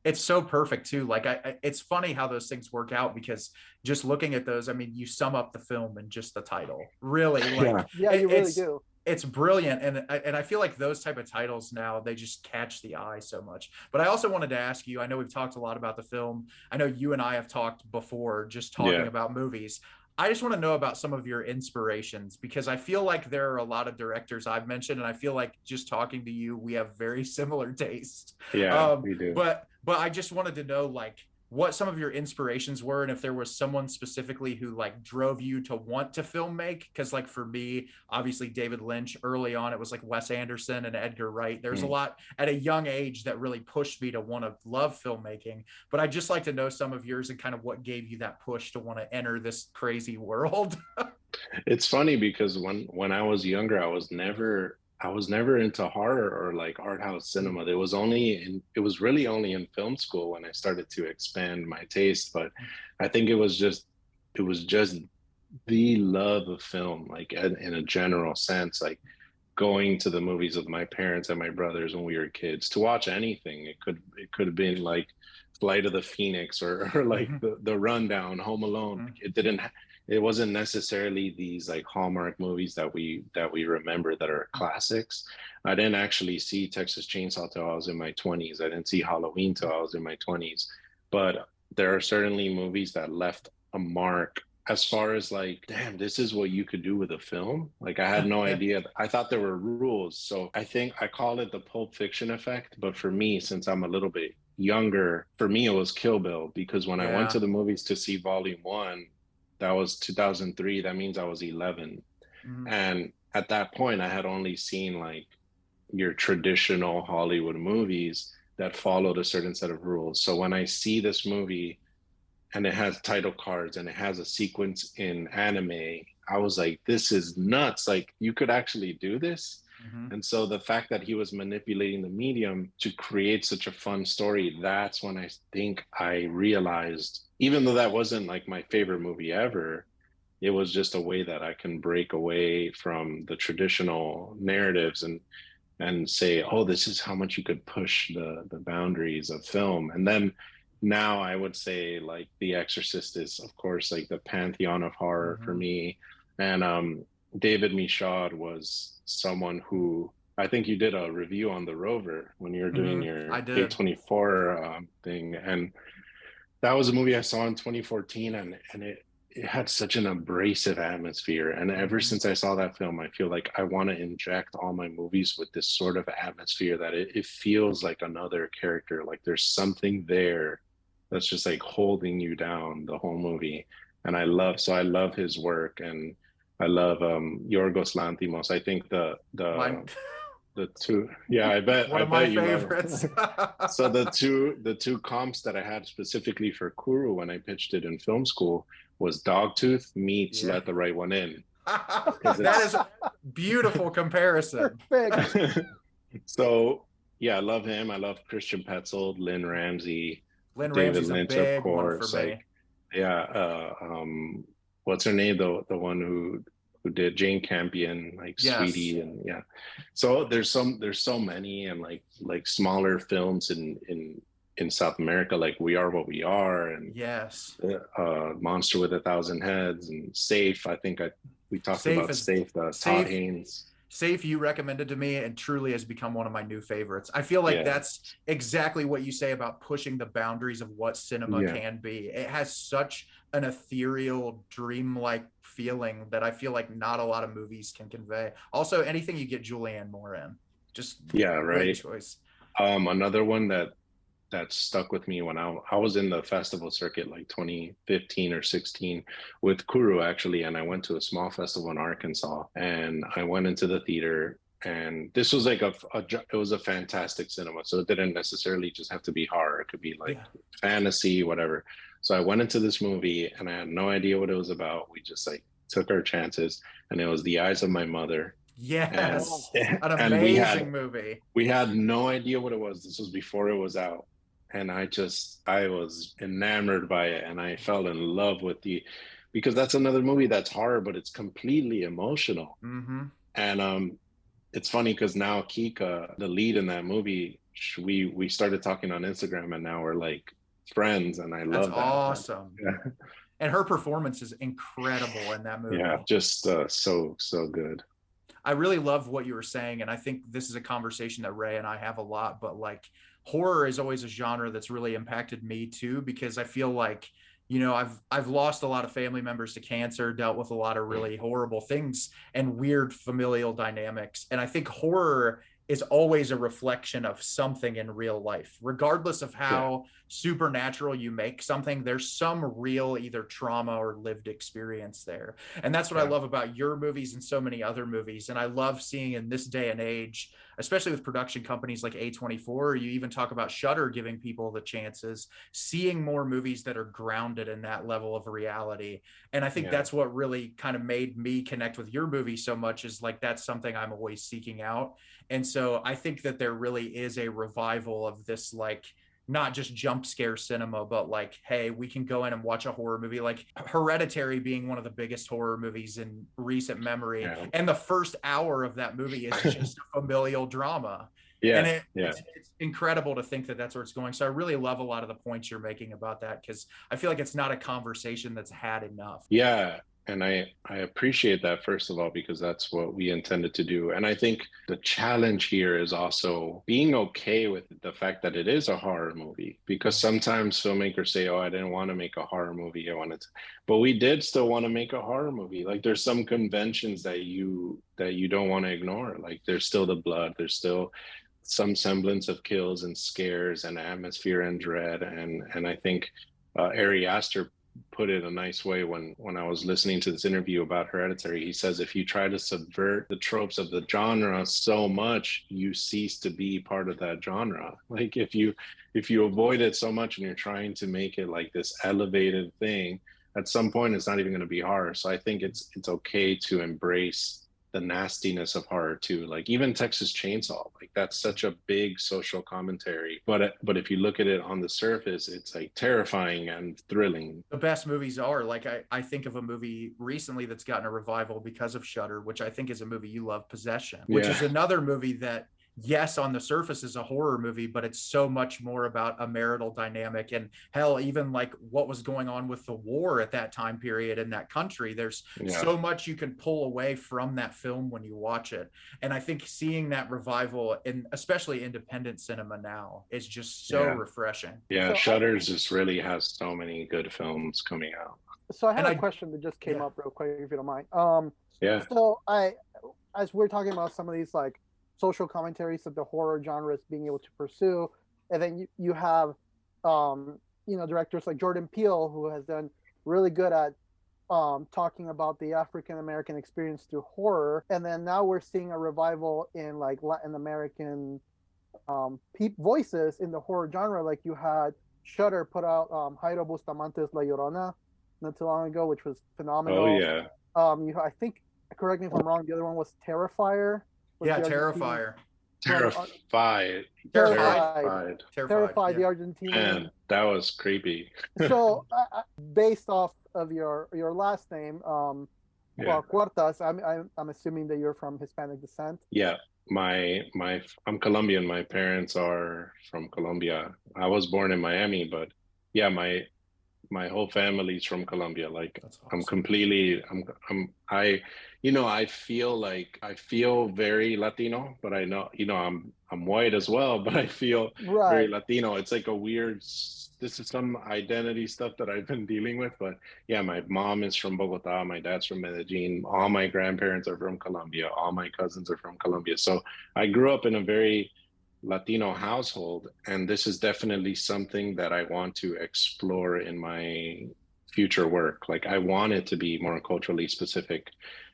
S2: it's so perfect too. Like it's funny how those things work out, because just looking at those, I mean, you sum up the film in just the title. Really, like
S3: Yeah, you really do.
S2: It's brilliant, and I feel like those type of titles now, they just catch the eye so much. But I also wanted to ask you, I know we've talked a lot about the film. I know you and I have talked before, just talking about movies. I just want to know about some of your inspirations, because I feel like there are a lot of directors I've mentioned, and I feel like just talking to you, we have very similar tastes.
S4: Yeah, we do.
S2: But I just wanted to know, like, what some of your inspirations were, and if there was someone specifically who like drove you to want to filmmake. Because like for me, obviously David Lynch, early on it was like Wes Anderson and Edgar Wright. There's a lot at a young age that really pushed me to want to love filmmaking. But I'd just like to know some of yours and kind of what gave you that push to want to enter this crazy world.
S4: It's funny because when I was younger, I was never into horror or like art house cinema. It was really only in film school when I started to expand my taste. But I think it was just the love of film, like in a general sense, like going to the movies with my parents and my brothers when we were kids to watch anything. It could have been like Flight of the Phoenix or like the Rundown, Home Alone. It wasn't necessarily these like Hallmark movies that we remember that are classics. I didn't actually see Texas Chainsaw till I was in my 20s. I didn't see Halloween till I was in my 20s. But there are certainly movies that left a mark as far as like, damn, this is what you could do with a film. Like I had no idea. I thought there were rules. So I think I call it the Pulp Fiction effect. But for me, since I'm a little bit younger, for me, it was Kill Bill, because when I went to the movies to see Volume 1, that was 2003. That means I was 11. And at that point, I had only seen like your traditional Hollywood movies that followed a certain set of rules. So when I see this movie and it has title cards and it has a sequence in anime, I was like, this is nuts. Like you could actually do this. And so the fact that he was manipulating the medium to create such a fun story, that's when I think I realized, even though that wasn't like my favorite movie ever, it was just a way that I can break away from the traditional narratives and say, oh, this is how much you could push the boundaries of film. And then now I would say like The Exorcist is, of course, like the pantheon of horror for me. And David Michaud was someone who I think you did a review on the Rover when you were doing your
S2: I did.
S4: A24 thing, and that was a movie I saw in 2014, and it had such an abrasive atmosphere. And ever since I saw that film, I feel like I want to inject all my movies with this sort of atmosphere that it feels like another character, like there's something there that's just like holding you down the whole movie. And I love his work, and I love Yorgos Lanthimos. I think
S2: Mine,
S4: the two, yeah,
S2: one
S4: I
S2: of my
S4: bet you love
S2: favorites.
S4: it. So the two comps that I had specifically for Kuru when I pitched it in film school was Dogtooth meets
S2: Yeah.
S4: Let the Right One In.
S2: That is a beautiful comparison.
S3: Perfect.
S4: So yeah, I love him. I love Christian Petzold, Lynn Ramsey,
S2: Lynn
S4: David
S2: Ramsey's
S4: Lynch,
S2: a
S4: of
S2: big one for
S4: course.
S2: me.
S4: Like, yeah, what's her name? The one who did Jane Campion, like
S2: Yes.
S4: Sweetie, and yeah. So there's so many, and like smaller films in South America, like We Are What We Are, and
S2: Yes.
S4: Monster with a Thousand Heads, and Safe. We talked
S2: Safe
S4: about
S2: is-
S4: Safe, Todd
S2: Safe-
S4: Haynes.
S2: Safe, you recommended to me, and truly has become one of my new favorites. I feel like
S4: Yeah.
S2: that's exactly what you say about pushing the boundaries of what cinema
S4: Yeah.
S2: can be. It has such an ethereal, dreamlike feeling that I feel like not a lot of movies can convey. Also, anything you get Julianne Moore in, just
S4: Yeah,
S2: great
S4: right.
S2: choice.
S4: Another one that stuck with me when I was in the festival circuit like 2015 or 16 with Kuru actually, and I went to a small festival in Arkansas, and I went into the theater, and this was like it was a fantastic cinema, so it didn't necessarily just have to be horror, it could be like fantasy, whatever. So I went into this movie and I had no idea what it was about. We just like took our chances, and it was The Eyes of My Mother.
S2: Yes,
S4: and,
S2: an
S4: and
S2: amazing movie.
S4: we had no idea what it was. This was before it was out, and I was enamored by it, and I fell in love with because that's another movie that's horror, but it's completely emotional. And it's funny because now Kika, the lead in that movie, we started talking on Instagram, and now we're like friends, and I love that.
S2: Awesome.
S4: Yeah.
S2: And her performance is incredible in that movie.
S4: Yeah, just so good.
S2: I really love what you were saying, and I think this is a conversation that Ray and I have a lot, but like horror is always a genre that's really impacted me too, because I feel like, you know, I've lost a lot of family members to cancer, dealt with a lot of really horrible things and weird familial dynamics. And I think horror is always a reflection of something in real life, regardless of how supernatural you make something. There's some real either trauma or lived experience there. And that's what I love about your movies and so many other movies. And I love seeing in this day and age, especially with production companies like A24, you even talk about Shudder giving people the chances, seeing more movies that are grounded in that level of reality. And I think that's what really kind of made me connect with your movie so much, is like, that's something I'm always seeking out. And so I think that there really is a revival of this, like, not just jump scare cinema, but like, hey, we can go in and watch a horror movie, like Hereditary being one of the biggest horror movies in recent memory.
S4: Yeah.
S2: And the first hour of that movie is just a familial drama.
S4: Yeah.
S2: And it's incredible to think that that's where it's going. So I really love a lot of the points you're making about that, because I feel like it's not a conversation that's had enough.
S4: Yeah. And I appreciate that, first of all, because that's what we intended to do. And I think the challenge here is also being okay with the fact that it is a horror movie, because sometimes filmmakers say, oh, I didn't want to make a horror movie. I wanted to, but we did still want to make a horror movie. Like, there's some conventions that you don't want to ignore. Like, there's still the blood, there's still some semblance of kills and scares and atmosphere and dread. And I think Ari Aster put it a nice way when I was listening to this interview about Hereditary. He says, if you try to subvert the tropes of the genre so much, you cease to be part of that genre. Like, if you avoid it so much and you're trying to make it like this elevated thing, at some point it's not even going to be horror. So I think it's okay to embrace the nastiness of horror too. Like, even Texas Chainsaw, like, that's such a big social commentary, but if you look at it on the surface, it's like terrifying and thrilling.
S2: The best movies are like, I think of a movie recently that's gotten a revival because of Shudder, which I think is a movie you love, Possession, which is another movie that yes, on the surface is a horror movie, but it's so much more about a marital dynamic, and hell, even like what was going on with the war at that time period in that country. There's so much you can pull away from that film when you watch it. And I think seeing that revival, in especially independent cinema now, is just so refreshing.
S4: Yeah,
S3: So
S4: Shudder just really has so many good films coming out.
S3: So I have a question that just came up real quick, if you don't mind. So as we're talking about some of these like social commentaries that the horror genre is being able to pursue, and then you have, directors like Jordan Peele, who has done really good at talking about the African American experience through horror, and then now we're seeing a revival in like Latin American voices in the horror genre. Like you had Shudder put out Jairo Bustamante's La Llorona not too long ago, which was phenomenal.
S4: Oh yeah.
S3: I think, correct me if I'm wrong, the other one was Terrifier.
S2: Terrifier.
S4: Terrified, the
S3: Argentinian.
S4: Man, that was creepy.
S3: So, based off of your last name, Cuartas, I'm assuming that you're from Hispanic descent.
S4: Yeah, I'm Colombian. My parents are from Colombia. I was born in Miami, but yeah, my whole family's from Colombia. Like awesome. I feel very Latino, but I know, I'm white as well, but I feel very Latino. It's like a weird, this is some identity stuff that I've been dealing with, but yeah, my mom is from Bogota. My dad's from Medellin. All my grandparents are from Colombia. All my cousins are from Colombia. So I grew up in a very Latino household, and this is definitely something that I want to explore in my future work. Like I want it to be more culturally specific,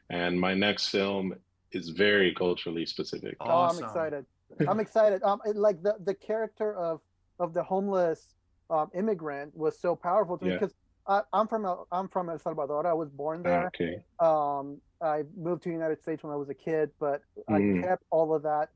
S4: and my next film is very culturally specific.
S2: Awesome.
S3: Oh, I'm excited. Like the character of the homeless immigrant was so powerful to me, because I'm from El Salvador. I was born there.
S4: Okay.
S3: I moved to the United States when I was a kid, but I kept all of that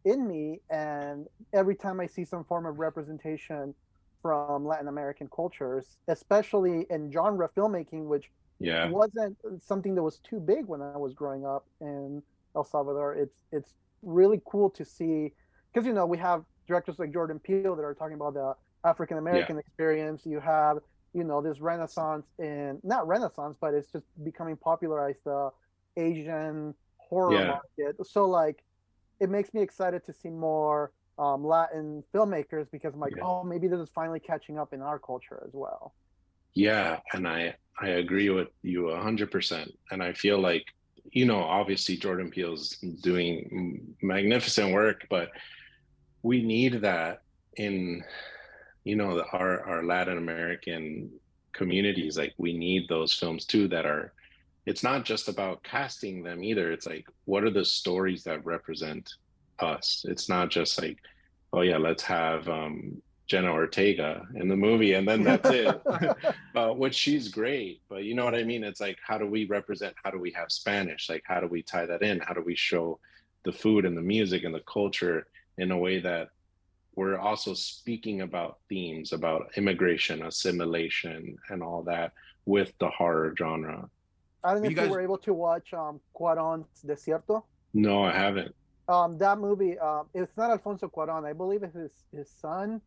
S3: in me, and every time I see some form of representation from Latin American cultures, especially in genre filmmaking, which wasn't something that was too big when I was growing up in El Salvador, it's really cool to see, because we have directors like Jordan Peele that are talking about the African American experience. You have this renaissance not renaissance, but it's just becoming popularized, the Asian horror market. So like, it makes me excited to see more Latin filmmakers, because I'm like, maybe this is finally catching up in our culture as well.
S4: Yeah, and I agree with you 100%. And I feel like, obviously Jordan Peele's doing magnificent work, but we need that in, our Latin American communities. Like we need those films too that are, it's not just about casting them either. It's like, what are the stories that represent us? It's not just like, oh yeah, let's have Jenna Ortega in the movie and then that's it. Which she's great, but you know what I mean? It's like, how do we represent, how do we have Spanish? Like, how do we tie that in? How do we show the food and the music and the culture in a way that we're also speaking about themes about immigration, assimilation, and all that with the horror genre?
S3: I don't know if you were able to watch Cuarón's Desierto.
S4: No, I haven't.
S3: That movie, it's not Alfonso Cuarón. I believe it's his son.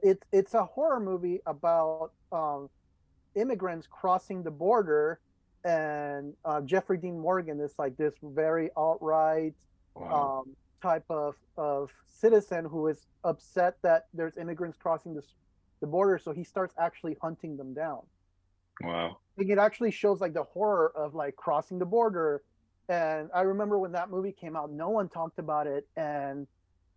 S3: It's a horror movie about immigrants crossing the border, and Jeffrey Dean Morgan is like this very alt-right type of citizen who is upset that there's immigrants crossing the border, so he starts actually hunting them down.
S4: Wow.
S3: It actually shows like the horror of like crossing the border. And I remember when that movie came out, no one talked about it. And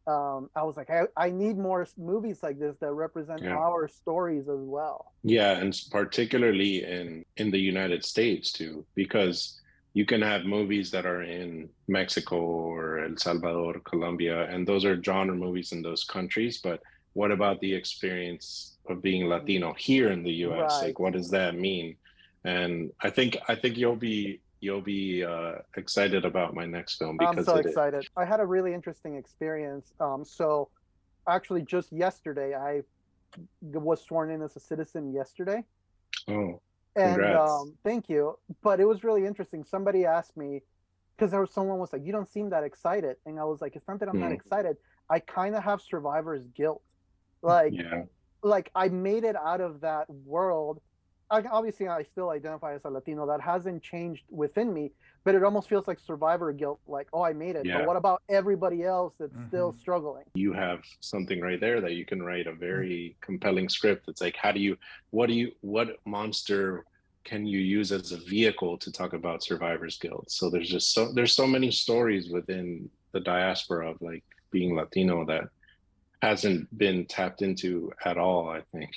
S3: I was like, I need more movies like this that represent our stories as well.
S4: Yeah, and particularly in the United States too, because you can have movies that are in Mexico or El Salvador, Colombia, and those are genre movies in those countries. But what about the experience of being Latino here in the US? Like, what does that mean? And I think you'll be excited about my next film, because
S3: I'm so excited. I had a really interesting experience. So actually just yesterday, I was sworn in as a citizen yesterday.
S4: Oh, congrats.
S3: And thank you. But it was really interesting. Somebody asked me, because there was someone was like, you don't seem that excited, and I was like, it's not that I'm not excited. I kind of have survivor's guilt, like
S4: Yeah.
S3: like I made it out of that world. Obviously, I still identify as a Latino. That hasn't changed within me, but it almost feels like survivor guilt. Like, oh, I made it, but
S4: Yeah.
S3: what about everybody else that's still struggling?
S4: You have something right there that you can write a very compelling script. It's like, what monster can you use as a vehicle to talk about survivor's guilt? So there's so many stories within the diaspora of like being Latino that hasn't been tapped into at all, I think.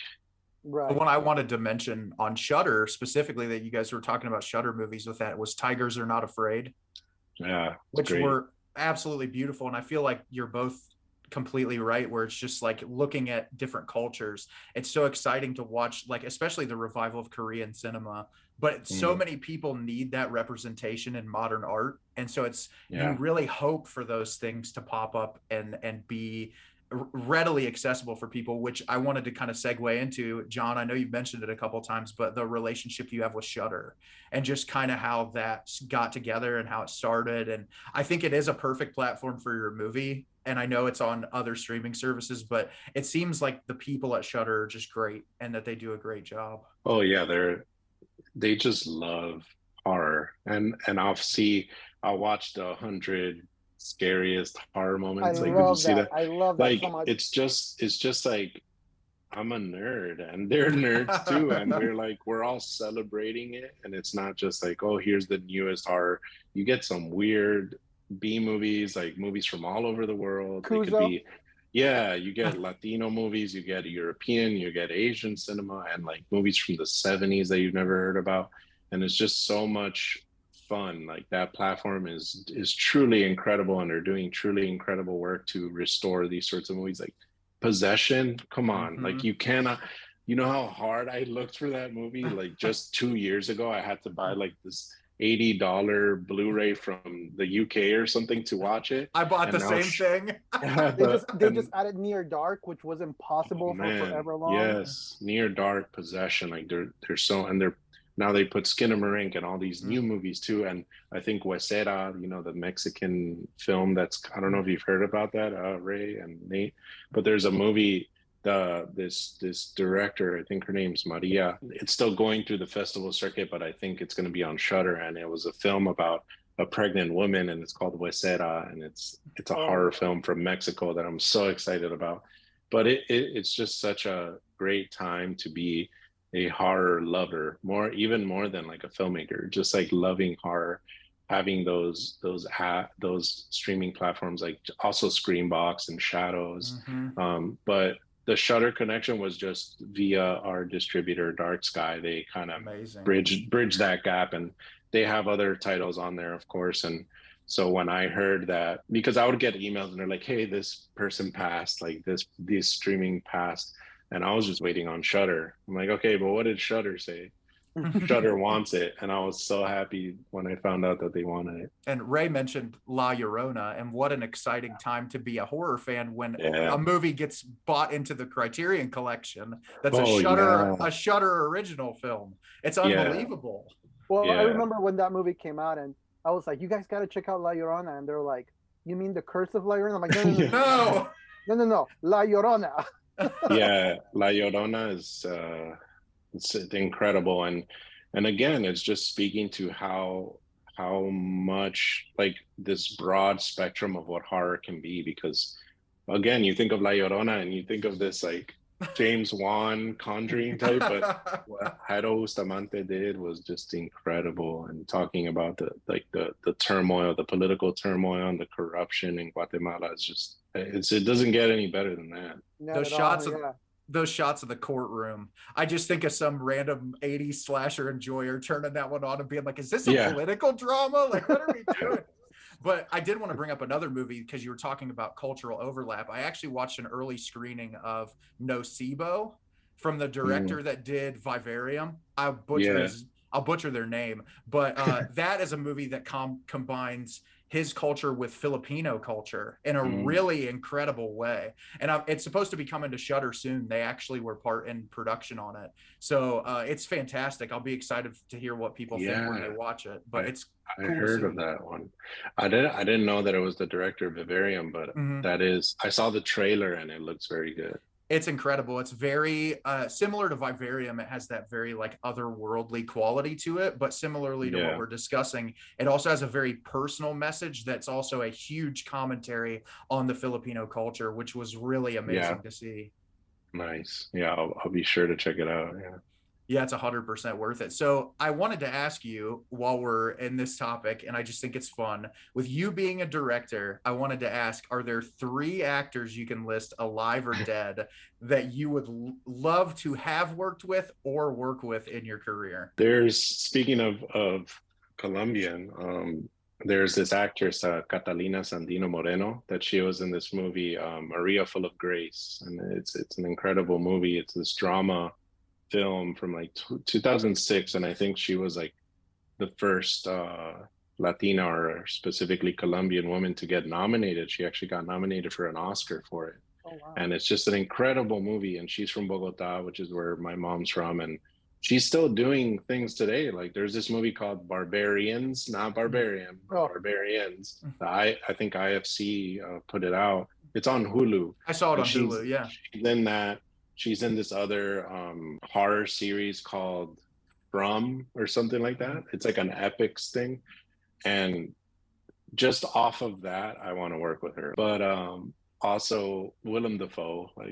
S2: The one I wanted to mention on Shudder specifically that you guys were talking about Shudder movies with, that was Tigers Are Not Afraid.
S4: Yeah,
S2: which were absolutely beautiful. And I feel like you're both completely right, where it's just like looking at different cultures. It's so exciting to watch, like, especially the revival of Korean cinema. But so many people need that representation in modern art. And so you really hope for those things to pop up and be readily accessible for people, which I wanted to kind of segue into. John, I know you've mentioned it a couple of times, but the relationship you have with Shudder and just kind of how that got together and how it started. And I think it is a perfect platform for your movie. And I know it's on other streaming services, but it seems like the people at Shudder are just great and that they do a great job.
S4: Oh yeah, they just love horror, and I'll watch the 100 scariest horror moments.
S3: I
S4: Like,
S3: love
S4: did you see
S3: that.
S4: that?
S3: I love that
S4: Like,
S3: so much.
S4: it's just like I'm a nerd and they're nerds too, and we're all celebrating it. And it's not just like, oh, here's the newest horror. You get some weird B movies, like movies from all over the world. They could be, yeah, you get Latino movies, you get European, you get Asian cinema, and like movies from the 70s that you've never heard about. And it's just so much fun. Like, that platform is truly incredible, and they're doing truly incredible work to restore these sorts of movies. Like Possession, come on. Like, you cannot, you know how hard I looked for that movie? Like, just 2 years ago, I had to buy like this $80 Blu-ray from the UK or something to watch it.
S2: I bought the same thing.
S3: They just added Near Dark, which was impossible for forever long.
S4: Yes, Near Dark, Possession, like they're so, and now they put Skinamarink and all these new movies too. And I think Huesera, you know, the Mexican film that's, I don't know if you've heard about that, Ray and Nate, but there's a movie, this director, I think her name's Maria. It's still going through the festival circuit, but I think it's going to be on Shudder. And it was a film about a pregnant woman, and it's called Huesera, and it's a horror film from Mexico that I'm so excited about. But it's just such a great time to be a horror lover, even more than like a filmmaker, just like loving horror, having those streaming platforms, like also Screambox and Shadows. But the Shudder connection was just via our distributor Dark Sky. They kind of bridge that gap, and they have other titles on there, of course. And so when I heard that, because I would get emails and they're like, hey, this person passed, like this streaming passed, and I was just waiting on Shudder. I'm like, okay, but what did Shudder say? Shudder wants it. And I was so happy when I found out that they wanted it.
S2: And Ray mentioned La Llorona, and what an exciting time to be a horror fan when a movie gets bought into the Criterion collection. That's a Shudder original film. It's unbelievable.
S3: Well, I remember when that movie came out, and I was like, you guys got to check out La Llorona. And they're like, you mean The Curse of La Llorona? I'm like, no, La Llorona.
S4: Yeah, La Llorona is it's incredible, and again, it's just speaking to how much like this broad spectrum of what horror can be. Because again, you think of La Llorona and you think of this like James Wan Conjuring type, but what Jairo Bustamante did was just incredible, and talking about the turmoil, the political turmoil and the corruption in Guatemala is just, it doesn't get any better than that.
S2: Those shots of the courtroom, I just think of some random 80s slasher enjoyer turning that one on and being like, is this a political drama? Like, what are we doing? But I did want to bring up another movie because you were talking about cultural overlap. I actually watched an early screening of Nocebo from the director that did Vivarium. I'll butcher their name, but that is a movie that combines his culture with Filipino culture in a really incredible way. And it's supposed to be coming to Shudder soon. They actually were part in production on it. So it's fantastic. I'll be excited to hear what people think when they watch it. But
S4: I heard of that one. I didn't know that it was the director of Vivarium, but that is, I saw the trailer and it looks very good.
S2: It's incredible. It's very similar to Vivarium. It has that very like otherworldly quality to it, but similarly to what we're discussing, it also has a very personal message that's also a huge commentary on the Filipino culture, which was really amazing to see.
S4: Nice. Yeah, I'll be sure to check it out.
S2: Yeah, it's 100% worth it. So I wanted to ask you while we're in this topic, and I just think it's fun, with you being a director, I wanted to ask, are there 3 actors you can list, alive or dead, that you would love to have worked with or work with in your career?
S4: Speaking of Colombian, there's this actress, Catalina Sandino Moreno, that she was in this movie, Maria Full of Grace. And it's an incredible movie. It's this drama film from like 2006, and I think she was like the first Latina or specifically Colombian woman to get nominated. She actually got nominated for an Oscar for it. Oh, wow. And it's just an incredible movie, and she's from Bogota, which is where my mom's from, and she's still doing things today. Like there's this movie called Barbarians, not Barbarian, Barbarians. I think IFC put it out. It's on Hulu.
S2: I saw it on Hulu, yeah.
S4: Then that she's in this other horror series called From or something like that. It's like an epics thing. And just off of that, I want to work with her. But also Willem Dafoe. Like,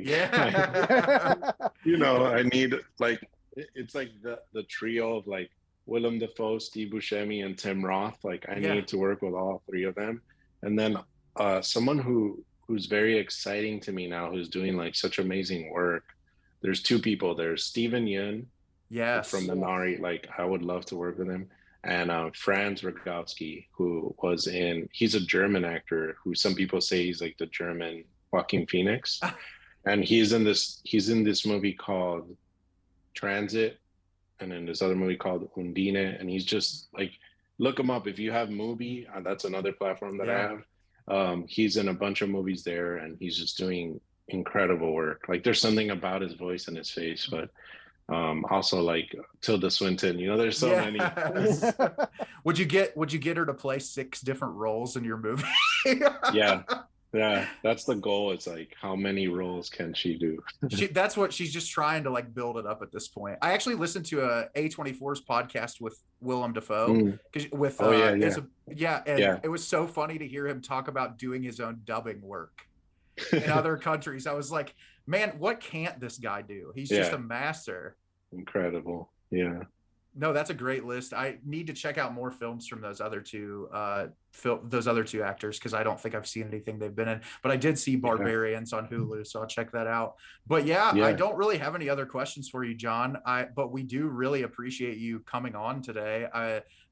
S4: you know, I need like, it's like the trio of like Willem Dafoe, Steve Buscemi, and Tim Roth. Like I need to work with all 3 of them. And then someone who's very exciting to me now, who's doing like such amazing work. There's 2 people. There's Steven Yeun, from Minari. Like I would love to work with him. And Franz Rogowski, he's a German actor who some people say he's like the German Joaquin Phoenix. And he's in this movie called Transit, and then this other movie called Undine. And he's just like, look him up if you have Mubi. That's another platform that I have. He's in a bunch of movies there, and he's just doing incredible work. Like there's something about his voice and his face, but also like Tilda Swinton, you know, there's so many.
S2: Would you get her to play 6 different roles in your movie? Yeah, that's the goal. It's like, how many roles can she do? That's what she's just trying to like build it up at this point. I actually listened to a A24's podcast with Willem Dafoe it was so funny to hear him talk about doing his own dubbing work in other countries. I was like, man, what can't this guy do? He's just a master.
S4: Incredible. Yeah.
S2: No, that's a great list. I need to check out more films from those other 2 actors, because I don't think I've seen anything they've been in. But I did see Barbarians on Hulu, so I'll check that out. But I don't really have any other questions for you, John. But we do really appreciate you coming on today.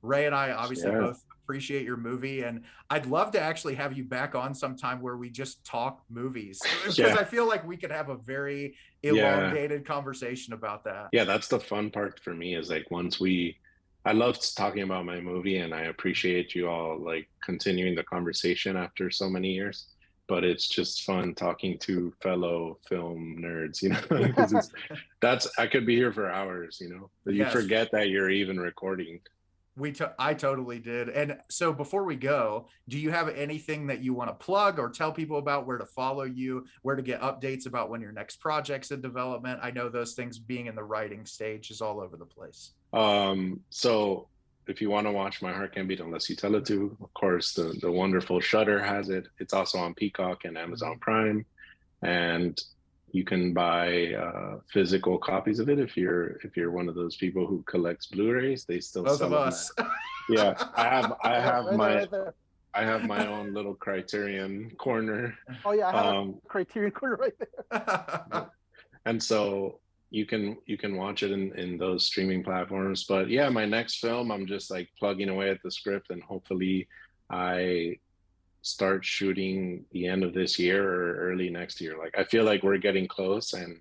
S2: Ray and I obviously both appreciate your movie, and I'd love to actually have you back on sometime where we just talk movies, because I feel like we could have a very elongated conversation about that.
S4: Yeah, that's the fun part for me, is like I love talking about my movie, and I appreciate you all like continuing the conversation after so many years. But it's just fun talking to fellow film nerds, you know, because I could be here for hours, you know, but you forget that you're even recording.
S2: I totally did. And so before we go, do you have anything that you want to plug or tell people about, where to follow you, where to get updates about when your next project's in development? I know those things, being in the writing stage, is all over the place.
S4: So if you want to watch My Heart Can't Beat Unless You Tell It To, of course, the wonderful Shudder has it. It's also on Peacock and Amazon Prime. And you can buy physical copies of it if you're one of those people who collects Blu-rays. They still
S2: both
S4: sell
S2: of us.
S4: Yeah, I have my own little Criterion corner.
S3: Oh yeah, I have a Criterion corner right there.
S4: And so you can watch it in those streaming platforms. But yeah, my next film, I'm just like plugging away at the script, and hopefully I start shooting the end of this year or early next year. Like I feel like we're getting close, and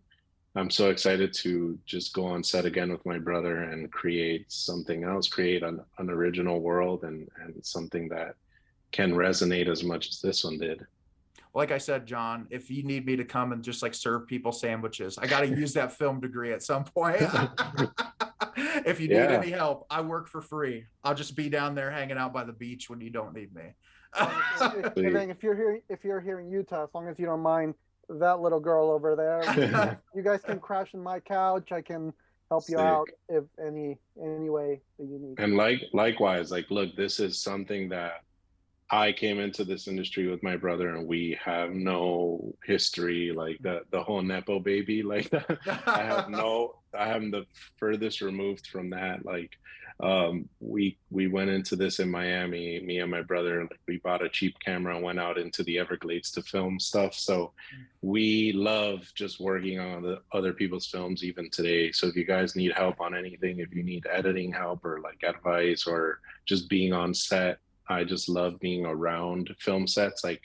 S4: I'm so excited to just go on set again with my brother and create something else, create an original world, and something that can resonate as much as this one did.
S2: Like I said, John, if you need me to come and just like serve people sandwiches, I got to use that film degree at some point. If you need any help, I work for free. I'll just be down there hanging out by the beach when you don't need me.
S3: If you're here in Utah, as long as you don't mind that little girl over there, you guys can crash on my couch. I can help you out if any way that you need.
S4: And likewise, like, look, this is something that I came into this industry with my brother, and we have no history, like the whole Nepo baby, like that. I am the furthest removed from that. Like, we went into this in Miami, me and my brother, we bought a cheap camera and went out into the Everglades to film stuff. So we love just working on the other people's films even today. So if you guys need help on anything, if you need editing help or like advice or just being on set, I just love being around film sets. Like,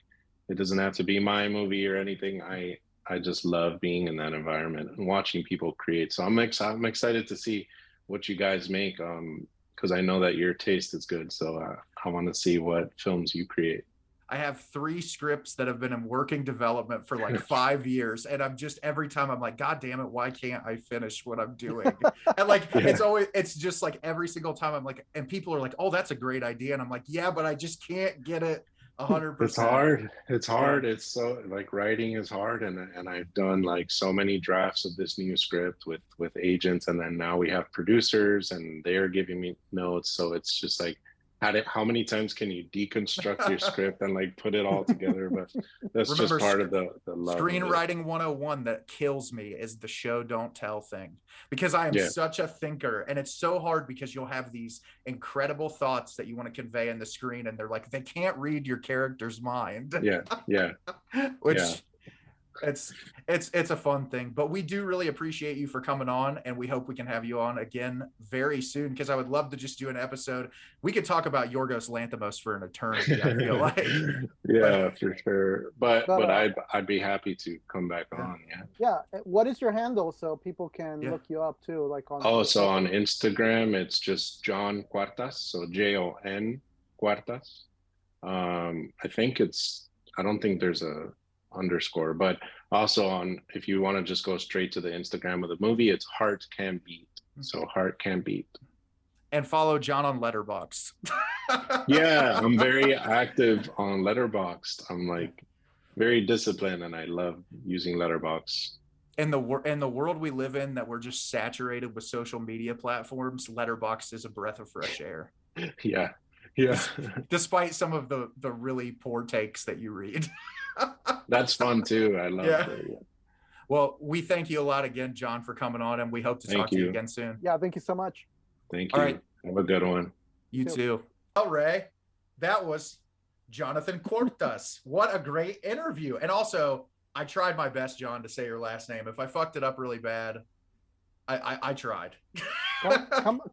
S4: it doesn't have to be my movie or anything. I just love being in that environment and watching people create. So I'm excited to see what you guys make, because I know that your taste is good. So I want to see what films you create.
S2: I have 3 scripts that have been in working development for like 5 years. And I'm just, every time I'm like, God damn it, why can't I finish what I'm doing? And like, it's just like every single time I'm like, and people are like, oh, that's a great idea. And I'm like, yeah, but I just can't get it 100%.
S4: It's hard. It's so, like, writing is hard. And I've done like so many drafts of this new script with agents. And then now we have producers and they're giving me notes. So it's just like, how many times can you deconstruct your script and like put it all together? But that's just part of the love.
S2: Screenwriting 101 that kills me is the show don't tell thing, because I am such a thinker, and it's so hard because you'll have these incredible thoughts that you want to convey in the screen, and they're like, they can't read your character's mind. Which it's a fun thing. But we do really appreciate you for coming on, and we hope we can have you on again very soon, because I would love to just do an episode. We could talk about Yorgos Lanthimos for an eternity, I feel like.
S4: For sure. But I'd be happy to come back on.
S3: What is your handle so people can look you up too, like on
S4: so on Instagram it's just Jon Cuartas, so Jon Cuartas. I don't think there's a underscore, but also on, if you want to just go straight to the Instagram of the movie, it's Heart Can Beat. So Heart Can Beat.
S2: And follow John on Letterboxd.
S4: I'm very active on Letterboxd. I'm like very disciplined, and I love using Letterboxd.
S2: In the world we live in, that we're just saturated with social media platforms, Letterboxd is a breath of fresh air.
S4: Yeah.
S2: Despite some of the really poor takes that you read.
S4: That's fun too. I love it.
S2: Well, we thank you a lot again, John, for coming on, and we hope to talk to you again soon.
S3: Yeah, thank you so much.
S4: Thank you. All right. Have a good one.
S2: You too. Well, Ray, that was Jonathan Cuartas. What a great interview. And also, I tried my best, John, to say your last name. If I fucked it up really bad, I tried.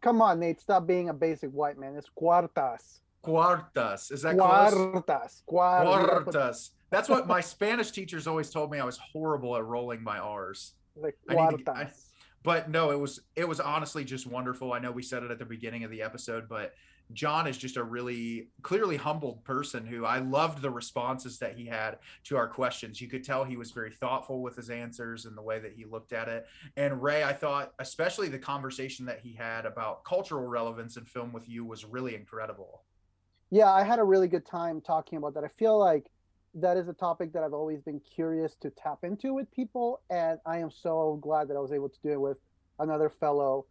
S3: Come on, Nate. Stop being a basic white man. It's Cuartas.
S2: Cuartas. Is that
S3: Cuartas?
S2: Cuartas. That's what my Spanish teachers always told me. I was horrible at rolling my R's.
S3: Like Cuartas.
S2: But no, it was honestly just wonderful. I know we said it at the beginning of the episode, but John is just a really clearly humbled person who I loved the responses that he had to our questions. You could tell he was very thoughtful with his answers and the way that he looked at it. And Ray, I thought especially the conversation that he had about cultural relevance in film with you was really incredible.
S3: Yeah, I had a really good time talking about that. I feel like that is a topic that I've always been curious to tap into with people, and I am so glad that I was able to do it with another fellow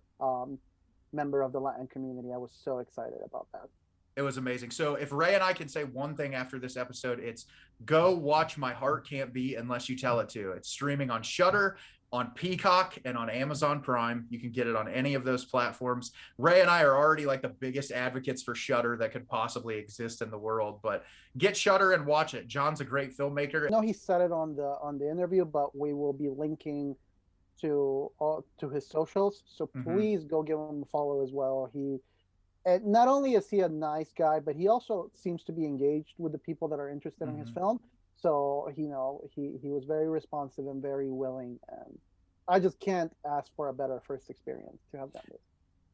S3: member of the Latin community. I was so excited about that.
S2: It was amazing. So if Ray and I can say one thing after this episode, it's go watch My Heart Can't Beat Unless You Tell It To. It's streaming on Shudder, on Peacock, and on Amazon Prime. You can get it on any of those platforms. Ray and I are already like the biggest advocates for Shudder that could possibly exist in the world, but get Shudder and watch it. John's a great filmmaker.
S3: No, he said it on the interview, but we will be linking to his socials. So please go give him a follow as well. And not only is he a nice guy, but he also seems to be engaged with the people that are interested in his film. So, he was very responsive and very willing. And I just can't ask for a better first experience to have done this.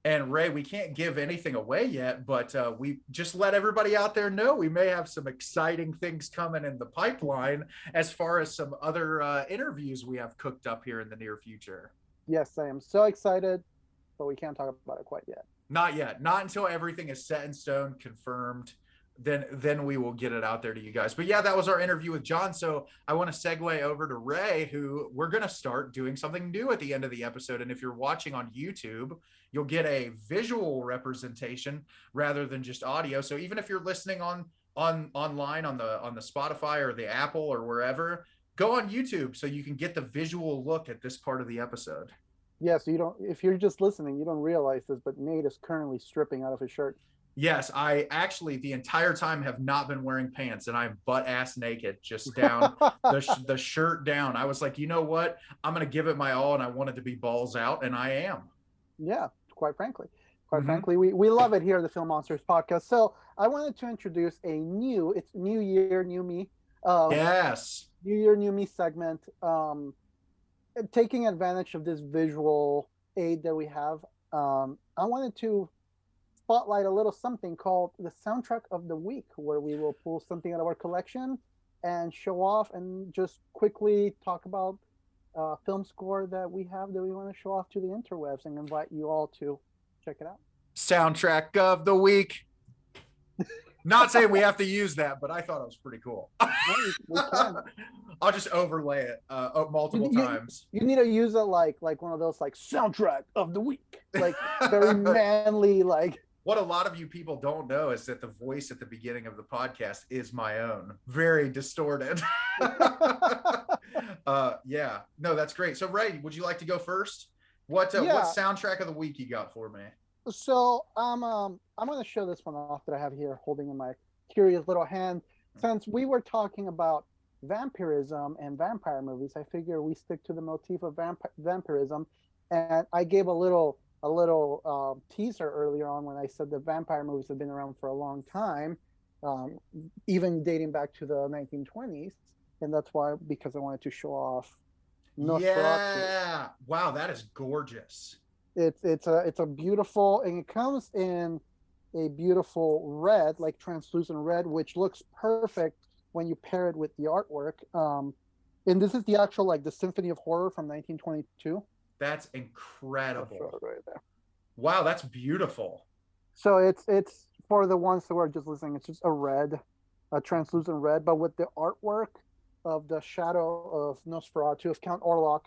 S2: And Ray, we can't give anything away yet, but we just let everybody out there know we may have some exciting things coming in the pipeline as far as some other interviews we have cooked up here in the near future.
S3: Yes, I am so excited, but we can't talk about it quite yet.
S2: Not yet. Not until everything is set in stone, confirmed. Then we will get it out there to you guys. But yeah, that was our interview with John. So I want to segue over to Ray, who we're going to start doing something new at the end of the episode. And if you're watching on YouTube, you'll get a visual representation rather than just audio. So even if you're listening online on the Spotify or the Apple or wherever, go on YouTube so you can get the visual look at this part of the episode.
S3: Yeah, so if you're just listening, you don't realize this, but Nate is currently stripping out of his shirt.
S2: Yes, I actually the entire time have not been wearing pants, and I'm butt ass naked, just down the shirt down. I was like, you know what? I'm going to give it my all, and I wanted to be balls out, and I am.
S3: Yeah, quite frankly. We love it here at the Film Monsters podcast. So I wanted to introduce it's New Year, New Me.
S2: Yes.
S3: New Year, New Me segment. Taking advantage of this visual aid that we have, I wanted to spotlight a little something called the soundtrack of the week, where we will pull something out of our collection and show off and just quickly talk about film score that we have that we want to show off to the interwebs and invite you all to check it out.
S2: Soundtrack of the week. Not saying we have to use that, but I thought it was pretty cool.
S3: We can.
S2: I'll just overlay it multiple times.
S3: You need to use it like one of those like soundtrack of the week, like very manly, like.
S2: What a lot of you people don't know is that the voice at the beginning of the podcast is my own, very distorted. Yeah, no, that's great. So Ray, would you like to go first? What soundtrack of the week you got for me?
S3: So I'm going to show this one off that I have here holding in my curious little hand. Since we were talking about vampirism and vampire movies, I figure we stick to the motif of vampirism. And I gave a little teaser earlier on when I said that vampire movies have been around for a long time, even dating back to the 1920s. And that's why, because I wanted to show off Nosferatu.
S2: Yeah. Wow, that is gorgeous.
S3: It's a beautiful, and it comes in a beautiful red, like translucent red, which looks perfect when you pair it with the artwork. And this is the actual, like, the Symphony of Horror from 1922.
S2: That's incredible.
S3: Right there.
S2: Wow, that's beautiful.
S3: So it's for the ones who are just listening, it's just a translucent red, but with the artwork of the shadow of Nosferatu, of Count Orlok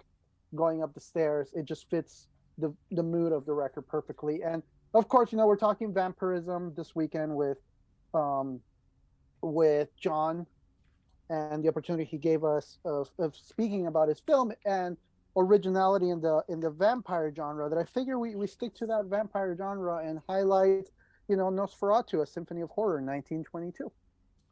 S3: going up the stairs, it just fits the mood of the record perfectly. And of course, we're talking vampirism this weekend with John and the opportunity he gave us of speaking about his film and originality in the vampire genre, that I figure we stick to that vampire genre and highlight, Nosferatu, a Symphony of Horror in 1922.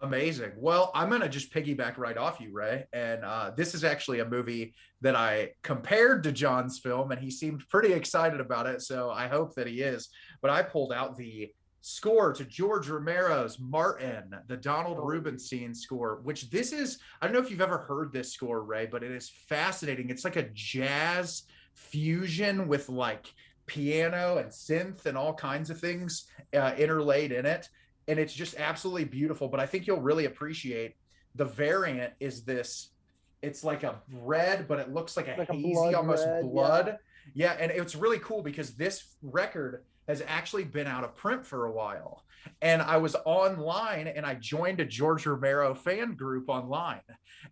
S2: Amazing. Well, I'm going to just piggyback right off you, Ray. And this is actually a movie that I compared to John's film, and he seemed pretty excited about it. So I hope that he is. But I pulled out the score to George Romero's Martin, the Donald Rubinstein score, which this is, I don't know if you've ever heard this score, Ray, but it is fascinating. It's like a jazz fusion with like piano and synth and all kinds of things interlaid in it. And it's just absolutely beautiful. But I think you'll really appreciate the variant is this. It's like a red, but it looks like a hazy, almost blood. Yeah. And it's really cool because this record has actually been out of print for a while. And I was online and I joined a George Romero fan group online.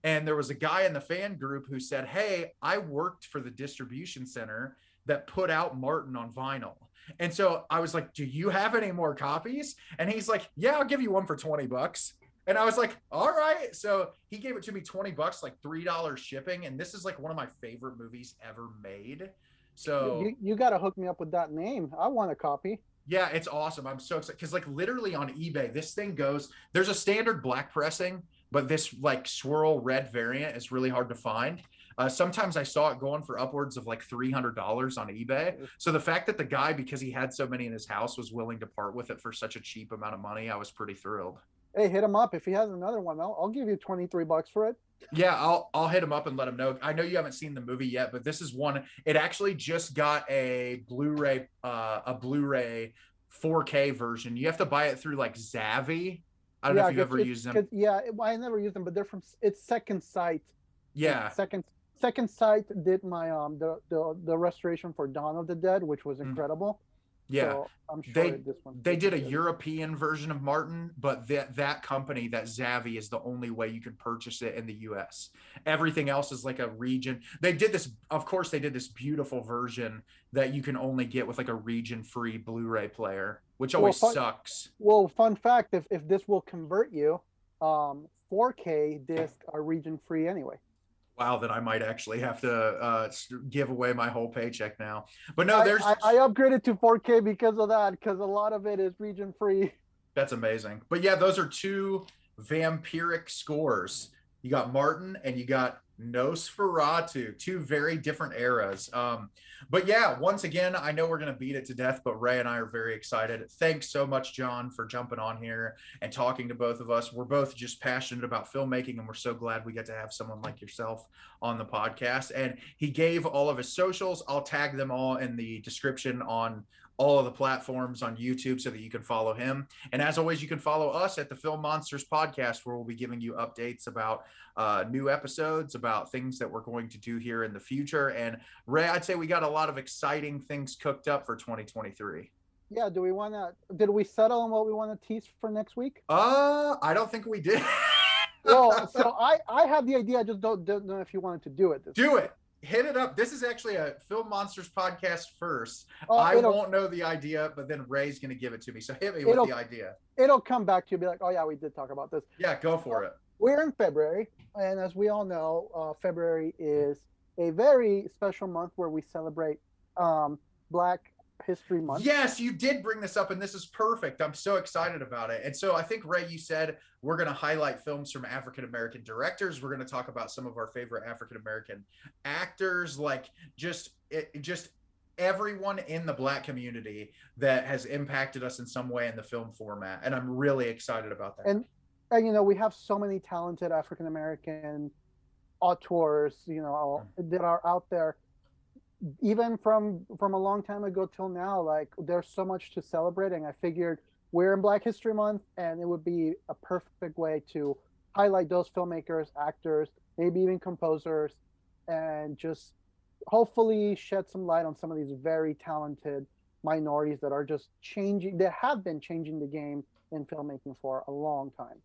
S2: And there was a guy in the fan group who said, "Hey, I worked for the distribution center that put out Martin on vinyl." And so I was like, "Do you have any more copies?" And he's like, "Yeah, I'll give you one for $20. And I was like, "All right." So he gave it to me $20, like $3 shipping. And this is like one of my favorite movies ever made. So
S3: you got to hook me up with that name. I want a copy.
S2: Yeah, it's awesome. I'm so excited because like literally on eBay, this thing goes, there's a standard black pressing, but this like swirl red variant is really hard to find. Sometimes I saw it going for upwards of like $300 on eBay. So the fact that the guy, because he had so many in his house, was willing to part with it for such a cheap amount of money, I was pretty thrilled.
S3: Hey, hit him up if he has another one. I'll give you $23 for it.
S2: Yeah, I'll hit him up and let him know. I know you haven't seen the movie yet, but this is one. It actually just got a Blu-ray 4K version. You have to buy it through like Zavvi. I don't know if you've ever used them.
S3: Yeah, I never used them, but they're from Second Sight.
S2: Yeah,
S3: Second Sight did my the restoration for Dawn of the Dead, which was incredible.
S2: Yeah,
S3: so I'm sure
S2: they did a European version of Martin, but that company, that Zavvi, is the only way you can purchase it in the US. Everything else is like a region. They did this beautiful version that you can only get with like a region-free Blu-ray player, which always sucks.
S3: Well, fun fact, if this will convert you, 4K discs are region-free anyway.
S2: Wow, then I might actually have to give away my whole paycheck now. But no,
S3: I upgraded to 4K because of that, because a lot of it is region free.
S2: That's amazing. But yeah, those are two vampiric scores. You got Martin and you got Nosferatu, two very different eras. But yeah, once again, I know we're going to beat it to death, but Ray and I are very excited. Thanks so much, John, for jumping on here and talking to both of us. We're both just passionate about filmmaking, and we're so glad we get to have someone like yourself on the podcast. And he gave all of his socials. I'll tag them all in the description on all of the platforms on YouTube so that you can follow him. And as always, you can follow us at the Film Monsters Podcast, where we'll be giving you updates about new episodes, about things that we're going to do here in the future. And Ray, I'd say we got a lot of exciting things cooked up for 2023.
S3: Yeah, did we settle on what we want to tease for next week?
S2: I don't think we did.
S3: Well, so I had the idea. I just don't know if you wanted to do it.
S2: Do it. Hit it up. This is actually a Film Monsters podcast first. I won't know the idea, but then Ray's going to give it to me. So hit me with the idea.
S3: It'll come back to you, be like, oh yeah, we did talk about this.
S2: Yeah, go for it.
S3: We're in February, and as we all know, February is a very special month where we celebrate Black History Month.
S2: Yes, you did bring this up, and this is perfect. I'm so excited about it. And so I think, Ray, you said we're going to highlight films from African-American directors. We're going to talk about some of our favorite African-American actors, like just everyone in the Black community that has impacted us in some way in the film format. And I'm really excited about that.
S3: And you know, we have so many talented African-American auteurs, you know, that are out there. Even from a long time ago till now, like there's so much to celebrate, and I figured we're in Black History Month, and it would be a perfect way to highlight those filmmakers, actors, maybe even composers, and just hopefully shed some light on some of these very talented minorities that are just that have been changing the game in filmmaking for a long time.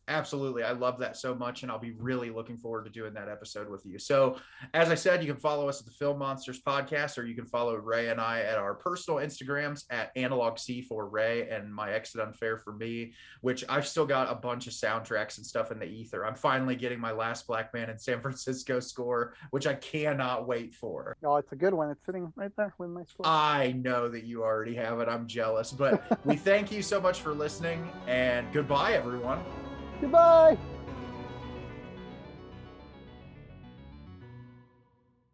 S2: Absolutely. I love that so much, and I'll be really looking forward to doing that episode with you. So as I said, you can follow us at the Film Monsters Podcast, or you can follow Ray and I at our personal Instagrams at AnalogC for Ray and My Exit Unfair for me, which I've still got a bunch of soundtracks and stuff in the ether. I'm finally getting my Last Black Man in San Francisco score, which I cannot wait for.
S3: Oh, it's a good one. It's sitting right there with my score.
S2: I know that you already have it. I'm jealous, but we thank you so much for listening, and goodbye, everyone.
S3: Goodbye.